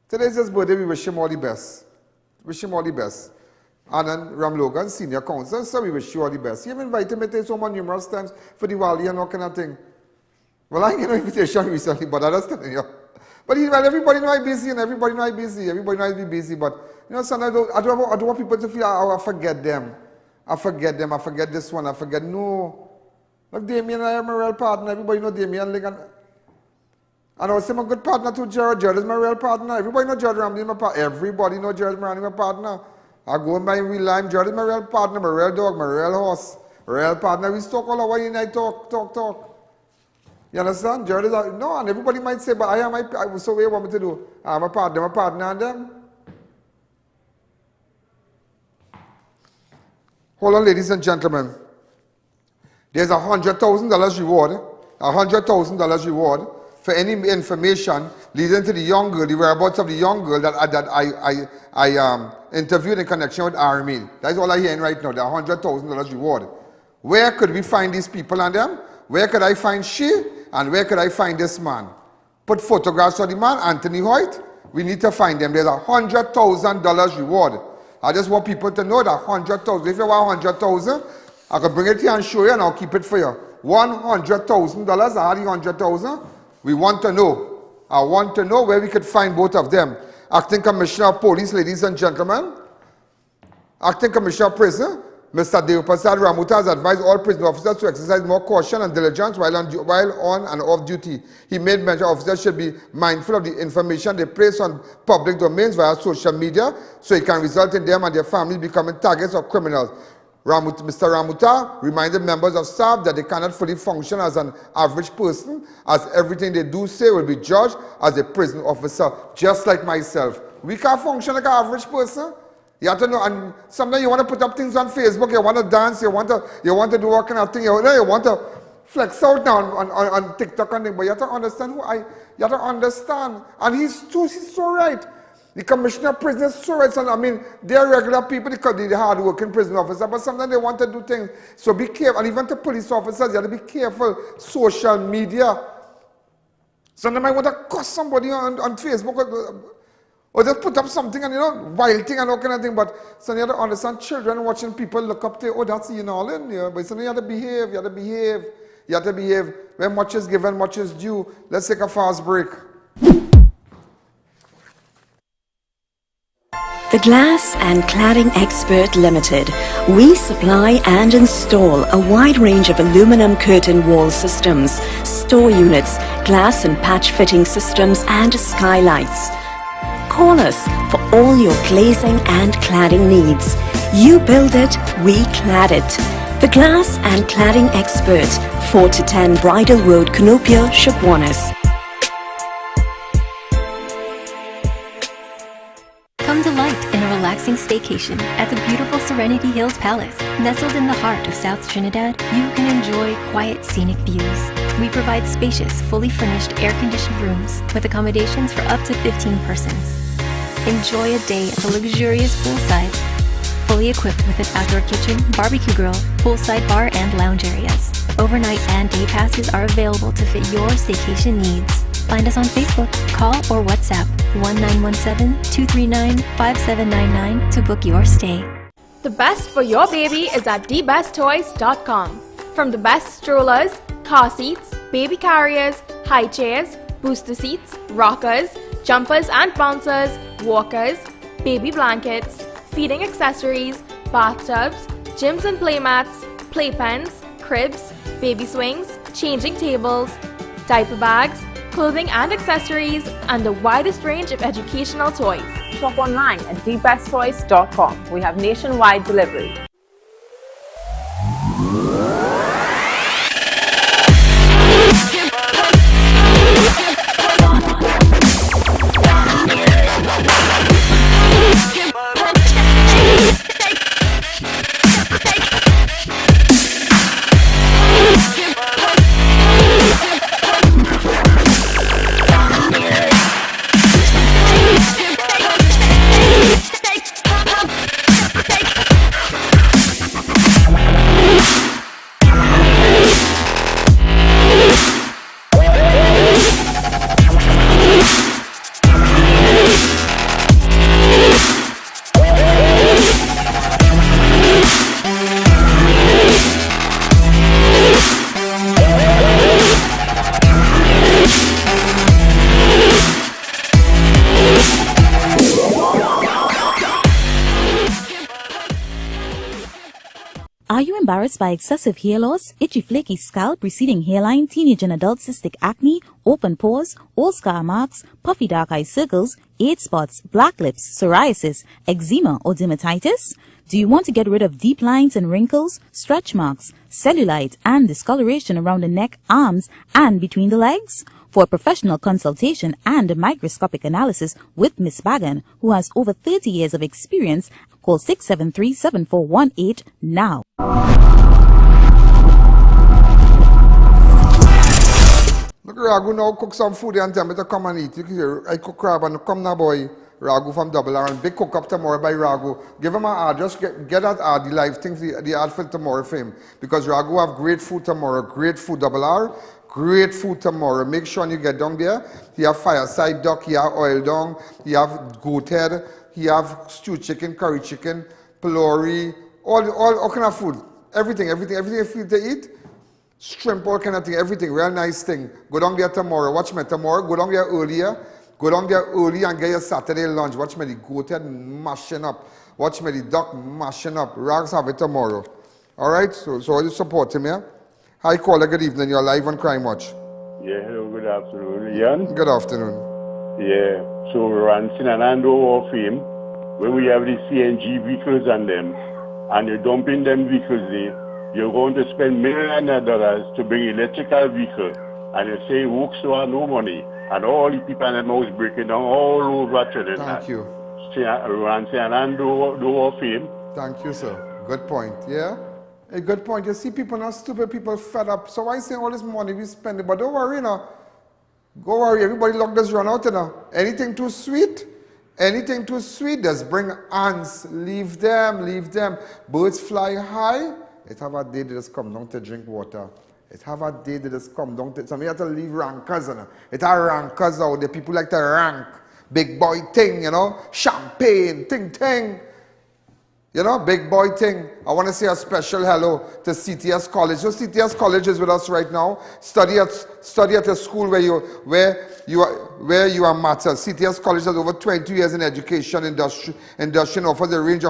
Today's his birthday, we wish him all the best. And Ram Logan, senior counsel, so we wish you all the best. You have invited me to so much numerous times for Diwali and all kind of thing. Well, I didn't get no invitation recently, but I'm just telling you. But everybody know I'm busy, and everybody know I'm busy. Everybody knows I'm busy, but you know, son, I don't want people to feel I forget them. I forget this one, no. Look, Damien and I are my real partner. Everybody know Damien. And I was a good partner to Jared. Jared is my real partner. Everybody know Jared Ramsey is my partner. Everybody know Jared Ramsey is my partner. I go in my real life. Jared is my real partner, my real dog, my real horse. Real partner. We talk all over and I talk. You understand? Jared is no, and everybody might say, but so what do you want me to do? I'm a partner and them. Hold on, ladies and gentlemen. There's a $100,000 reward. $100,000 reward for any information leading to the young girl, the whereabouts of the young girl that I interviewed in connection with RME. That's all I'm hearing right now, the $100,000 reward. Where could we find these people and them? Where could I find she? And where could I find this man? Put photographs of the man, Anthony Hoyt. We need to find them. There's a $100,000 reward. I just want people to know that $100,000. If you want 100,000, I can bring it here and show you and I'll keep it for you. $100,000, I had the 100,000. We want to know. I want to know where we could find both of them. Acting Commissioner of Police, ladies and gentlemen. Acting Commissioner of Prison, Mr. Deopasad Ramuta has advised all prison officers to exercise more caution and diligence while on and off duty. He made mention officers should be mindful of the information they place on public domains via social media so it can result in them and their families becoming targets of criminals. Mr. Ramuta reminded members of staff that they cannot fully function as an average person, as everything they do say will be judged as a prison officer, just like myself. We can't function like an average person. You have to know, and sometimes you want to put up things on Facebook, you want to dance, you want to do what kind of thing, you want to flex out now on TikTok and thing, but you have to understand you have to understand, and he's so right. The Commissioner of Prison is so right, so, I mean, they're regular people, they're hard-working prison officers, but sometimes they want to do things, so be careful, and even to police officers, you have to be careful, social media. Sometimes I want to cuss somebody on Facebook, or just put up something and, wild thing and all kind of thing. But so you have to understand, children watching people look up to, that's all. But so you have to behave. When much is given, much is due. Let's take a fast break. The Glass and Cladding Expert Limited. We supply and install a wide range of aluminum curtain wall systems, store units, glass and patch fitting systems and skylights. Call us for all your glazing and cladding needs. You build it, we clad it. The Glass and Cladding Expert, 4 to 10 Bridal Road, Canopia, Shukwanas. Come delight in a relaxing staycation at the beautiful Serenity Hills Palace. Nestled in the heart of South Trinidad, you can enjoy quiet scenic views. We provide spacious, fully furnished air-conditioned rooms with accommodations for up to 15 persons. Enjoy a day at the luxurious poolside, fully equipped with an outdoor kitchen, barbecue grill, poolside bar and lounge areas. Overnight and day passes are available to fit your staycation needs. Find us on Facebook, call or WhatsApp 1917-239-5799 to book your stay. The best for your baby is at thebesttoys.com. From the best strollers, car seats, baby carriers, high chairs, booster seats, rockers, jumpers and bouncers, walkers, baby blankets, feeding accessories, bathtubs, gyms and playmats, playpens, cribs, baby swings, changing tables, diaper bags, clothing and accessories, and the widest range of educational toys. Shop online at thebesttoys.com. We have nationwide delivery. Are you embarrassed by excessive hair loss, itchy flaky scalp, receding hairline, teenage and adult cystic acne, open pores, old scar marks, puffy dark eye circles, age spots, black lips, psoriasis, eczema or dermatitis? Do you want to get rid of deep lines and wrinkles, stretch marks, cellulite and discoloration around the neck, arms and between the legs? For a professional consultation and a microscopic analysis with Miss I.A.N, who has over 30 years of experience, call 673-7418 now. Look, Ragu now cook some food and tell me to come and eat. You can hear, I cook crab and come now, boy. Ragu from Double R and big cook up tomorrow by Ragu. Give him an ad, just get that ad, the live things, the ad for tomorrow for him. Because Ragu have great food tomorrow, great food Double R. Great food tomorrow. Make sure you get down there. He have fireside duck, he have oil down, he have goat head, he have stewed chicken, curry chicken, pilori, all kind of food. Everything you feel to eat. Shrimp, all kind of thing, everything. Real nice thing. Go down there tomorrow. Watch me tomorrow. Go down there earlier. Go down there early and get your Saturday lunch. Watch me the goat head mashing up. Watch me the duck mashing up. Rags have it tomorrow. Alright? So you support him, yeah? Hi, caller. Good evening. You're live on Crime Watch. Yeah, hello, good afternoon. Ian? Good afternoon. Yeah, so we're on Sinanando Hall of Fame, where we have the CNG vehicles on them, and you're dumping them vehicles there. You're going to spend millions of dollars to bring electrical vehicle, and you say works have no money, and all the people in the house breaking down all over Trinidad. Thank you. We're on Sinanando Hall of Fame. Thank you, sir. Good point, yeah? A good point. You see people now, stupid people fed up. So why say all this money we spend it? But don't worry, you know. Go worry. Everybody luck does run out, you know. Anything too sweet? Anything too sweet, just bring ants. Leave them. Birds fly high. It have a day they just come down to drink water. It have a day they just come down to... Some you have to leave rankers, you know. It are rankers out there. People like to rank. Big boy thing, you know. Champagne, ting. You know, big boy thing. I want to say a special hello to CTS College. So CTS College is with us right now. Study at a school where you are matter. CTS College has over 20 years in education industry and offers a range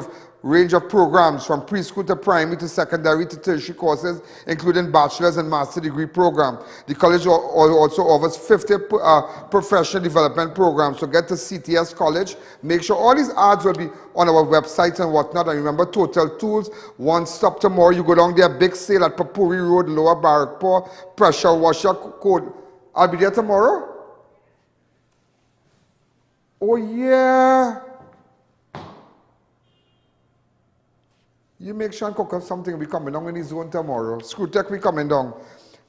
of programs from preschool to primary to secondary to tertiary courses, including bachelor's and master degree program. The college also offers 50 professional development programs. So get to CTS College. Make sure all these ads will be on our website and whatnot. And remember, Total Tools, one stop tomorrow. You go down there, big sale at Papuri Road, Lower Barrackpore, pressure washer code. I'll be there tomorrow. Oh yeah. You make sure and cook up something. We coming down in the zone tomorrow. Screwtech, we coming down.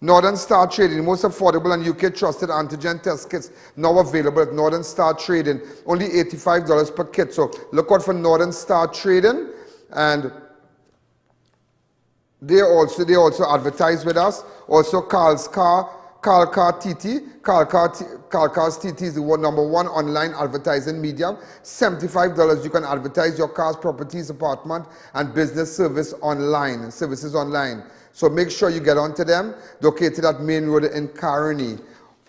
Northern Star Trading, the most affordable and UK trusted antigen test kits now available at Northern Star Trading. Only $85 per kit. So look out for Northern Star Trading. And they also advertise with us. Also Carl's TT. Car's TT is the #1 online advertising medium. $75 you can advertise your cars, properties, apartment, and business services online. So make sure you get onto them. Located at Main Road in Caroni.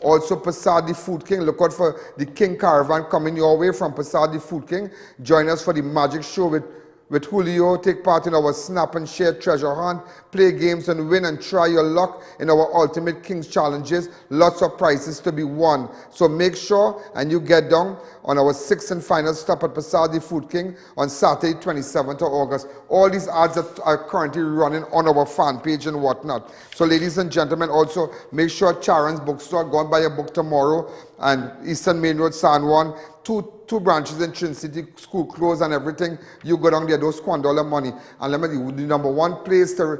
Also Passadi Food King. Look out for the King Caravan coming your way from Passadi Food King. Join us for the magic show with with Julio. Take part in our snap and share treasure hunt, play games and win and try your luck in our Ultimate Kings challenges. Lots of prizes to be won. So make sure and you get down on our 6th and final stop at Pasadi Food King on Saturday 27th of August. All these ads are currently running on our fan page and whatnot. So ladies and gentlemen, also make sure Charon's bookstore, go and buy a book tomorrow, and Eastern Main Road, San Juan, two branches in Trinity, school clothes and everything. You go down there, don't squander all the money. And let me tell you, the number one place to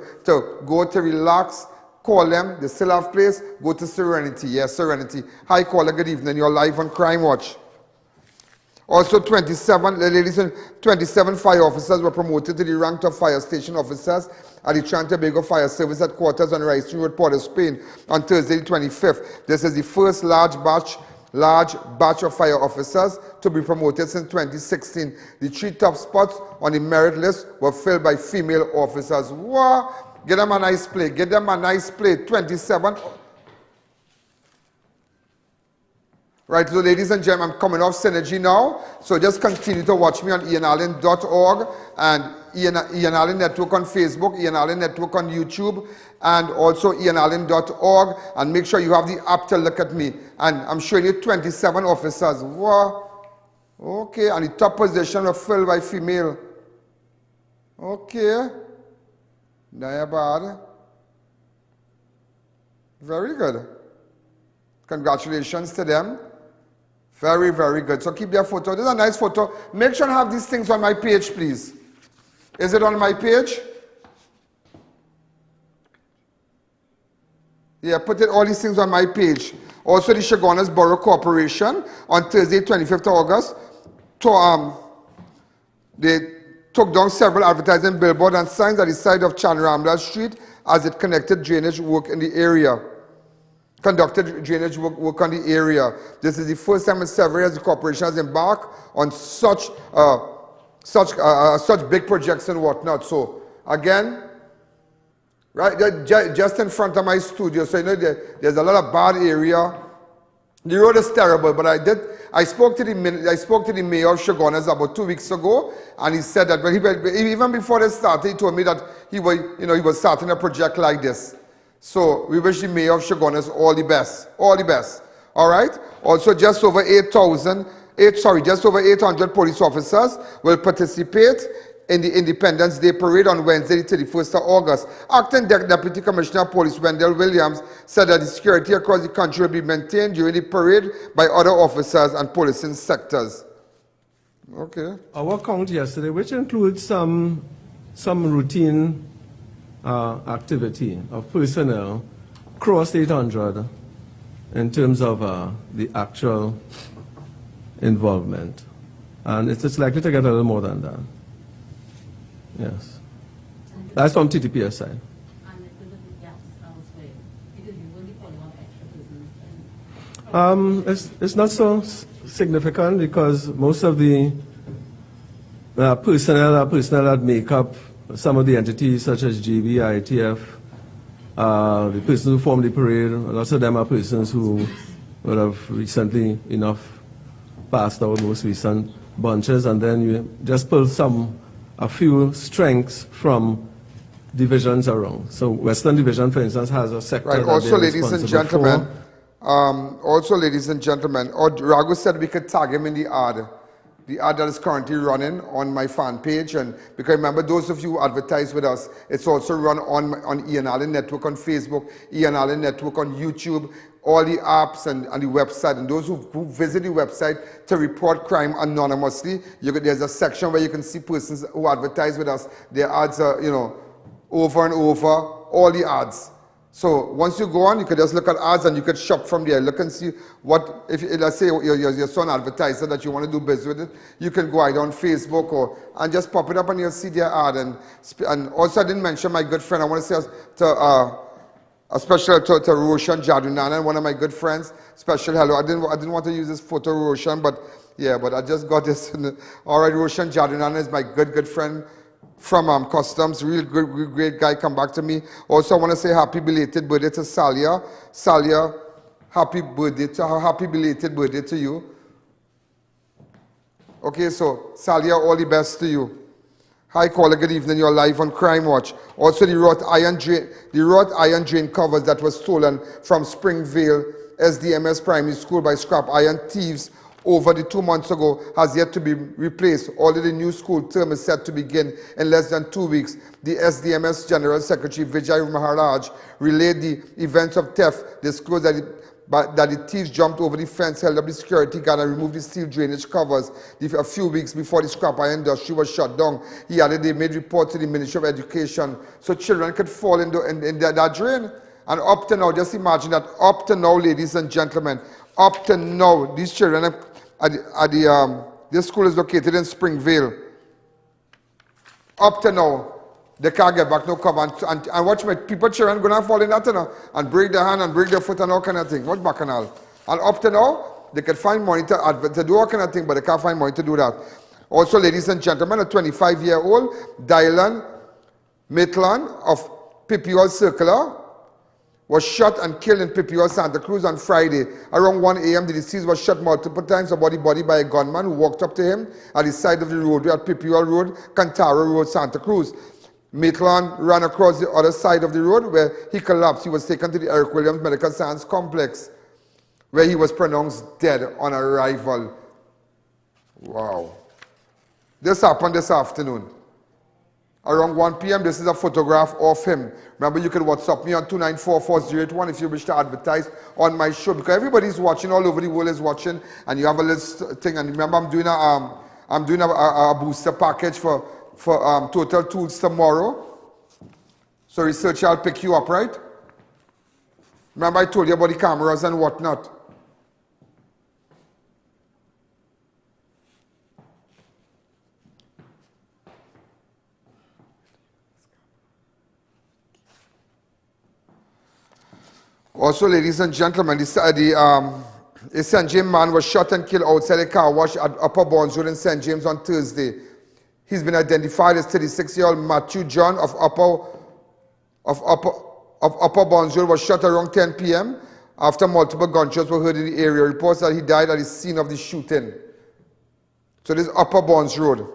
go to relax, call them. They still have place. Go to Serenity. Yes, Serenity. Hi, caller. Good evening. You're live on Crime Watch. Also, 27 fire officers were promoted to the rank of fire station officers at the Tobago Fire Service headquarters on Rice Road, Port of Spain on Thursday, the 25th. This is the first large batch of fire officers to be promoted since 2016. The 3 top spots on the merit list were filled by female officers. Wow! Get them a nice play. Get them a nice play. 27. Right, so ladies and gentlemen, I'm coming off Synergy now. So just continue to watch me on IANallen.org and I.A.N Allen Network on Facebook, I.A.N Allen Network on YouTube, and also IANallen.org. And make sure you have the app to look at me. And I'm showing you 27 officers. Wow. Okay, and the top position were filled by female. Okay. Not bad. Very good. Congratulations to them. Very, very good. So keep their photo. This is a nice photo. Make sure I have these things on my page, please. Is it on my page? Yeah, put all these things on my page. Also, the Chaguanas Borough Corporation on Thursday, 25th of August, they took down several advertising billboards and signs at the side of Chanramla Street as it connected drainage work in the area. Conducted drainage work on the area. This is the first time in several years the corporation has embarked on such big projects and whatnot. So again, right, just in front of my studio, so you know there's a lot of bad area. The road is terrible, but I spoke to the mayor of Chaguanas about 2 weeks ago, and he said that even before they started, he told me that he was starting a project like this. So we wish the mayor of Chaguanas all the best. All the best. All right? Also, just over 800 police officers will participate in the Independence Day Parade on Wednesday, the 31st of August. Acting Deputy Commissioner of Police Wendell Williams said that the security across the country will be maintained during the parade by other officers and policing sectors. Okay. Our count yesterday, which includes some routine activity of personnel, crossed 800 in terms of the actual involvement. And it's likely to get a little more than that. Yes. That's from TTPS side. It's not so significant because most of the personnel that make up some of the entities such as GB, ITF, the persons who form the parade, lots of them are persons who would have recently enough passed out, most recent bunches, and then you just pull a few strengths from divisions around. So Western Division, for instance, has a sector right. that Also, ladies and gentlemen, Raghu said we could tag him in the ad that is currently running on my fan page. And because remember, those of you who advertise with us, it's also run on I.A.N Allen Network on Facebook, I.A.N Allen Network on YouTube, all the apps and the website. And those who visit the website to report crime anonymously, there's a section where you can see persons who advertise with us. Their ads are, over and over, all the ads. So once you go on, you could just look at ads and you could shop from there. Look and see what, let's say your son advertiser that you want to do business with it, you can go either on Facebook and just pop it up and you'll see their ad. And also I didn't mention my good friend. I want to say a special to Roshan Jadunanan, one of my good friends. Special hello. I didn't want to use this photo, Roshan, but I just got this. All right, Roshan Jadunanan is my good friend from Customs, real good, great guy, come back to me. Also, I want to say happy belated birthday to Salia. Salia, happy belated birthday to you. Okay, so Salia, all the best to you. Hi, caller. Good evening. You're live on Crime Watch. Also, the wrought iron drain covers that was stolen from Springvale SDMS Primary School by scrap iron thieves over the 2 months ago has yet to be replaced. Although the new school term is set to begin in less than 2 weeks, the SDMS General Secretary Vijay Maharaj relayed the events of theft, disclosed that the thieves jumped over the fence, held up the security guard and removed the steel drainage covers a few weeks before the scrap iron industry was shut down. He added they made reports to the Ministry of Education so children could fall in that drain. And up to now, just imagine that up to now, ladies and gentlemen, up to now, these children this school is located in Springvale. Up to now, they can't get back no cover. And watch my people, children, going to fall in that and break their hand and break their foot and all kind of thing. Watch bacchanal. And up to now, they can find money to do all kind of thing, but they can't find money to do that. Also, ladies and gentlemen, a 25-year-old Dylan Maitland of Pipiol Circular was shot and killed in Pipiol, Santa Cruz on Friday. Around 1 a.m., the deceased was shot multiple times about the body by a gunman who walked up to him at the side of the roadway at Pipiol Road, Cantaro Road, Santa Cruz. Maitland ran across the other side of the road where he collapsed. He was taken to the Eric Williams Medical Science Complex where he was pronounced dead on arrival. Wow. This happened this afternoon. Around 1 p.m., this is a photograph of him. Remember, you can WhatsApp me on 294-4081 if you wish to advertise on my show, because everybody's watching, all over the world is watching, and you have a little thing. And remember, I'm doing a booster package for Total Tools tomorrow. So research, I'll pick you up, right? Remember, I told you about the cameras and whatnot. Also, ladies and gentlemen, a St. James man was shot and killed outside a car wash at Upper Bonds Road in St. James on Thursday. He's been identified as 36-year-old Matthew John of Upper Bonds Road was shot around 10 p.m. after multiple gunshots were heard in the area. Reports that he died at the scene of the shooting. So this is Upper Bonds Road.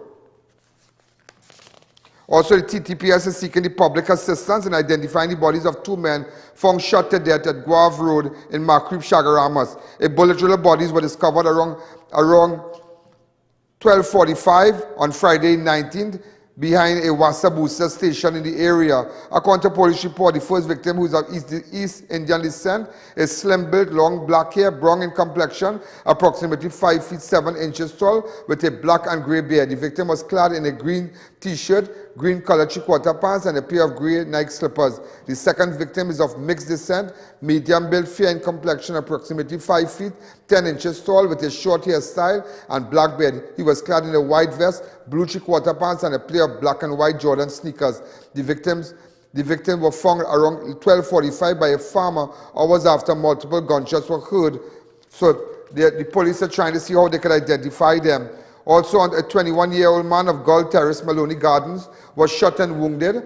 Also, the TTPS is seeking the public assistance in identifying the bodies of 2 men found shot to death at Guave Road in Makrib, Chagaramas. A bullet drill bodies were discovered around 12:45 on Friday 19th behind a Wassa booster station in the area. According to police report, the first victim, who is of East Indian descent, is slim-built, long black hair, brown in complexion, approximately 5 feet 7 inches tall, with a black and grey beard. The victim was clad in a green t-shirt, green colored three-quarter pants, and a pair of grey Nike slippers. The second victim is of mixed descent, medium build, fair in complexion, approximately 5 feet 10 inches tall, with a short hairstyle and black beard. He was clad in a white vest, blue three-quarter pants, and a pair of black and white Jordan sneakers. The victims were found around 12:45 by a farmer hours after multiple gunshots were heard. So the police are trying to see how they could identify them. Also, a 21-year-old man of Gull Terrace, Maloney Gardens, was shot and wounded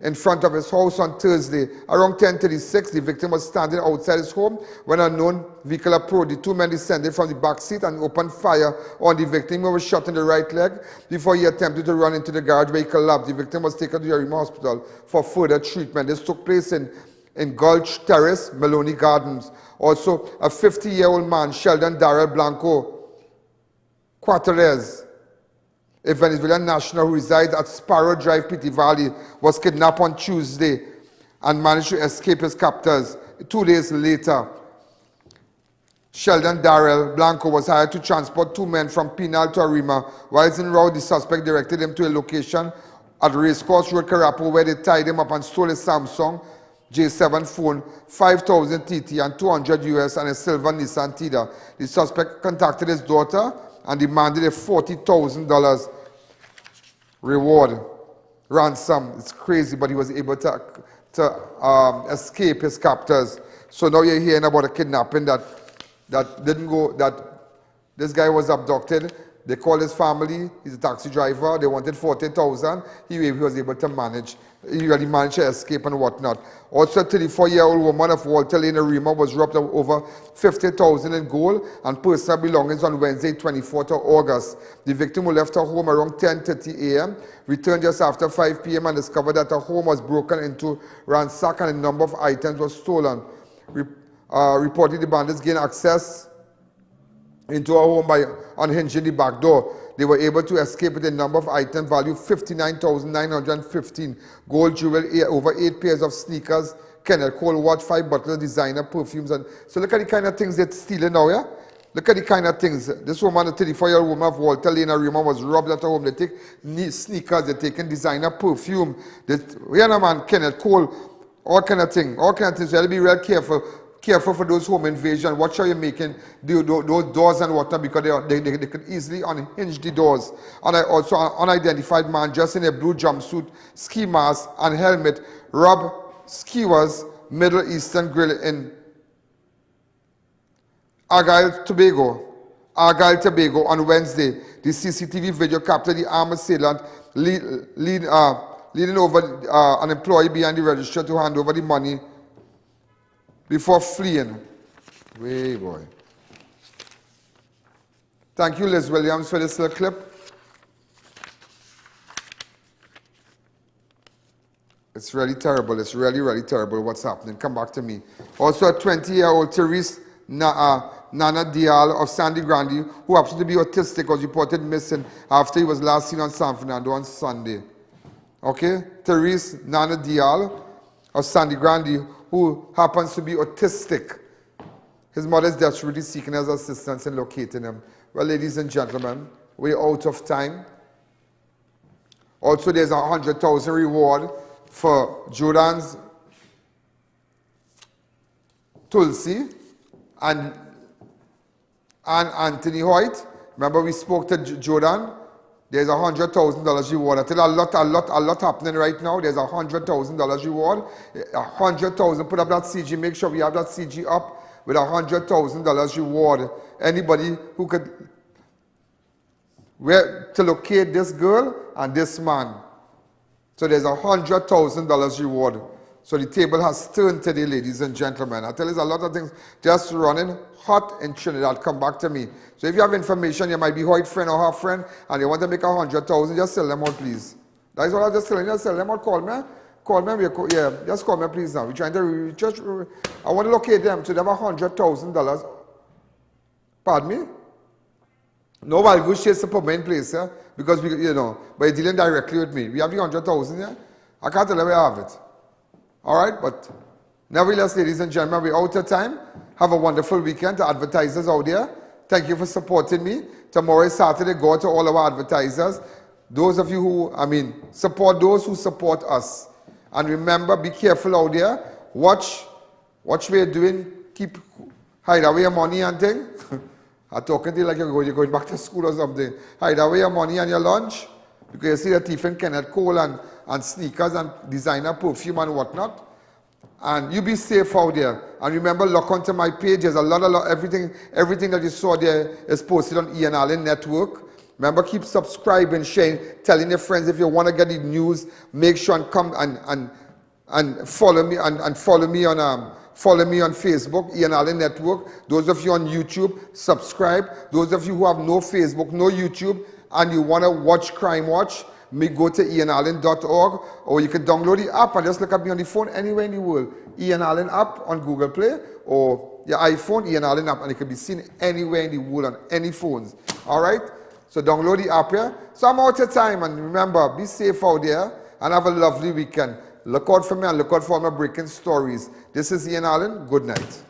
in front of his house on Thursday. Around 10:36, the victim was standing outside his home when an unknown vehicle approached. The 2 men descended from the back seat and opened fire on the victim, who was shot in the right leg before he attempted to run into the garage where he collapsed. The victim was taken to Yarima Hospital for further treatment. This took place in Gulch Terrace, Maloney Gardens. Also, a 50-year-old man, Sheldon Darrell Blanco Quaterez, a Venezuelan national who resides at Sparrow Drive, Pity Valley, was kidnapped on Tuesday and managed to escape his captors. 2 days later, Sheldon Darrell Blanco was hired to transport 2 men from Pinal to Arima. While en route, the suspect directed him to a location at Racecourse Road, Carapo, where they tied him up and stole his Samsung J7 phone, 5,000 TT and 200 US and a silver Nissan Tida. The suspect contacted his daughter and demanded a $40,000 reward ransom. It's crazy, but he was able to escape his captors. So now you're hearing about a kidnapping that didn't go, that this guy was abducted. They called his family. He's a taxi driver. They wanted 40,000. He was able to manage. He really managed to escape and whatnot. Also, a 34-year-old woman of Walter Lane, Arima, was robbed of over 50,000 in gold and personal belongings on Wednesday, 24th of August. The victim, who left her home around 10:30 a.m., returned just after 5 p.m. and discovered that her home was broken into, ransacked, and a number of items were stolen. Reportedly, the bandits gained access into her home by unhinging the back door. They were able to escape with a number of items valued $59,915, gold jewelry, over 8 pairs of sneakers, Kenneth Cole watch, 5 bottles of designer perfumes. And so look at the kind of things they're stealing now, yeah? Look at the kind of things. This woman, a 34-year-old woman of Walter Lane, Arima, was robbed at her home. They take sneakers, they're taking designer perfume. Man, Kenneth Cole, all kind of things. All kind of things. So you have to be real careful for those home invasion. Watch how you're making those doors and whatnot, because they could easily unhinge the doors. And also an unidentified man dressed in a blue jumpsuit, ski mask and helmet robbed Skiwa's Middle Eastern Grill in Argyle, Tobago on Wednesday. The CCTV video captured the armed assailant leading over an employee behind the register to hand over the money before fleeing. Way boy. Thank you, Liz Williams, for this little clip. It's really terrible. It's really, really terrible what's happening. Come back to me. Also, a 20-year-old Therese Nana Dial of Sandy Grande, who happens to be autistic, was reported missing after he was last seen on San Fernando on Sunday. Okay? Therese Nana Dial of Sandy Grande, who happens to be autistic. His mother is desperately seeking his assistance in locating him. Well, ladies and gentlemen, we're out of time. Also, there's a 100,000 reward for Jordan's Tulsi and Anthony Hoyt. Remember, we spoke to Jordan. There's a $100,000 reward. I tell you, a lot happening right now. There's a $100,000 reward. 100,000. Put up that CG. Make sure we have that CG up with a $100,000 reward. Anybody who could, where to locate this girl and this man. So there's a $100,000 reward. So the table has turned today, ladies and gentlemen. I tell you, there's a lot of things just running hot in Trinidad. Come back to me. So if you have information, you might be Hoyt friend or her friend, and you want to make 100,000, just sell them out, please. That is what I'm just telling you. Just sell them out. Call me. Call me. Yeah, just call me, please. Now we're trying to just. I want to locate them. So they have $100,000. Pardon me. No, I'll go chase the permanent place, yeah? Because we, you know, but you're dealing directly with me. We have the 100,000, yeah? I can't tell you where I have it. All right, but nevertheless, ladies and gentlemen, we're out of time. Have a wonderful weekend to advertisers out there. Thank you for supporting me. Tomorrow is Saturday. Go to all our advertisers. Those of you who, support those who support us. And remember, be careful out there. Watch what you're doing. Hide away your money and thing. I'm talking to you like you're going back to school or something. Hide away your money and your lunch. Because you see the thief in Kenneth Cole and sneakers and designer perfume and whatnot. And you be safe out there. And remember, log onto my page. There's a lot, everything that you saw there is posted on I.A.N Network. Remember, keep subscribing, sharing, telling your friends. If you want to get the news, make sure and come and follow me and follow me on Facebook, I.A.N Network. Those of you on YouTube, subscribe. Those of you who have no Facebook, no YouTube, and you want to watch Crime Watch, go to ianallen.org, or you can download the app and just look at me on the phone anywhere in the world. I.A.N Allen app on Google Play, or your iPhone, I.A.N Allen app, and it can be seen anywhere in the world on any phones. All right? So download the app here. So I'm out of time, and remember, be safe out there, and have a lovely weekend. Look out for me and look out for my breaking stories. This is I.A.N Allen. Good night.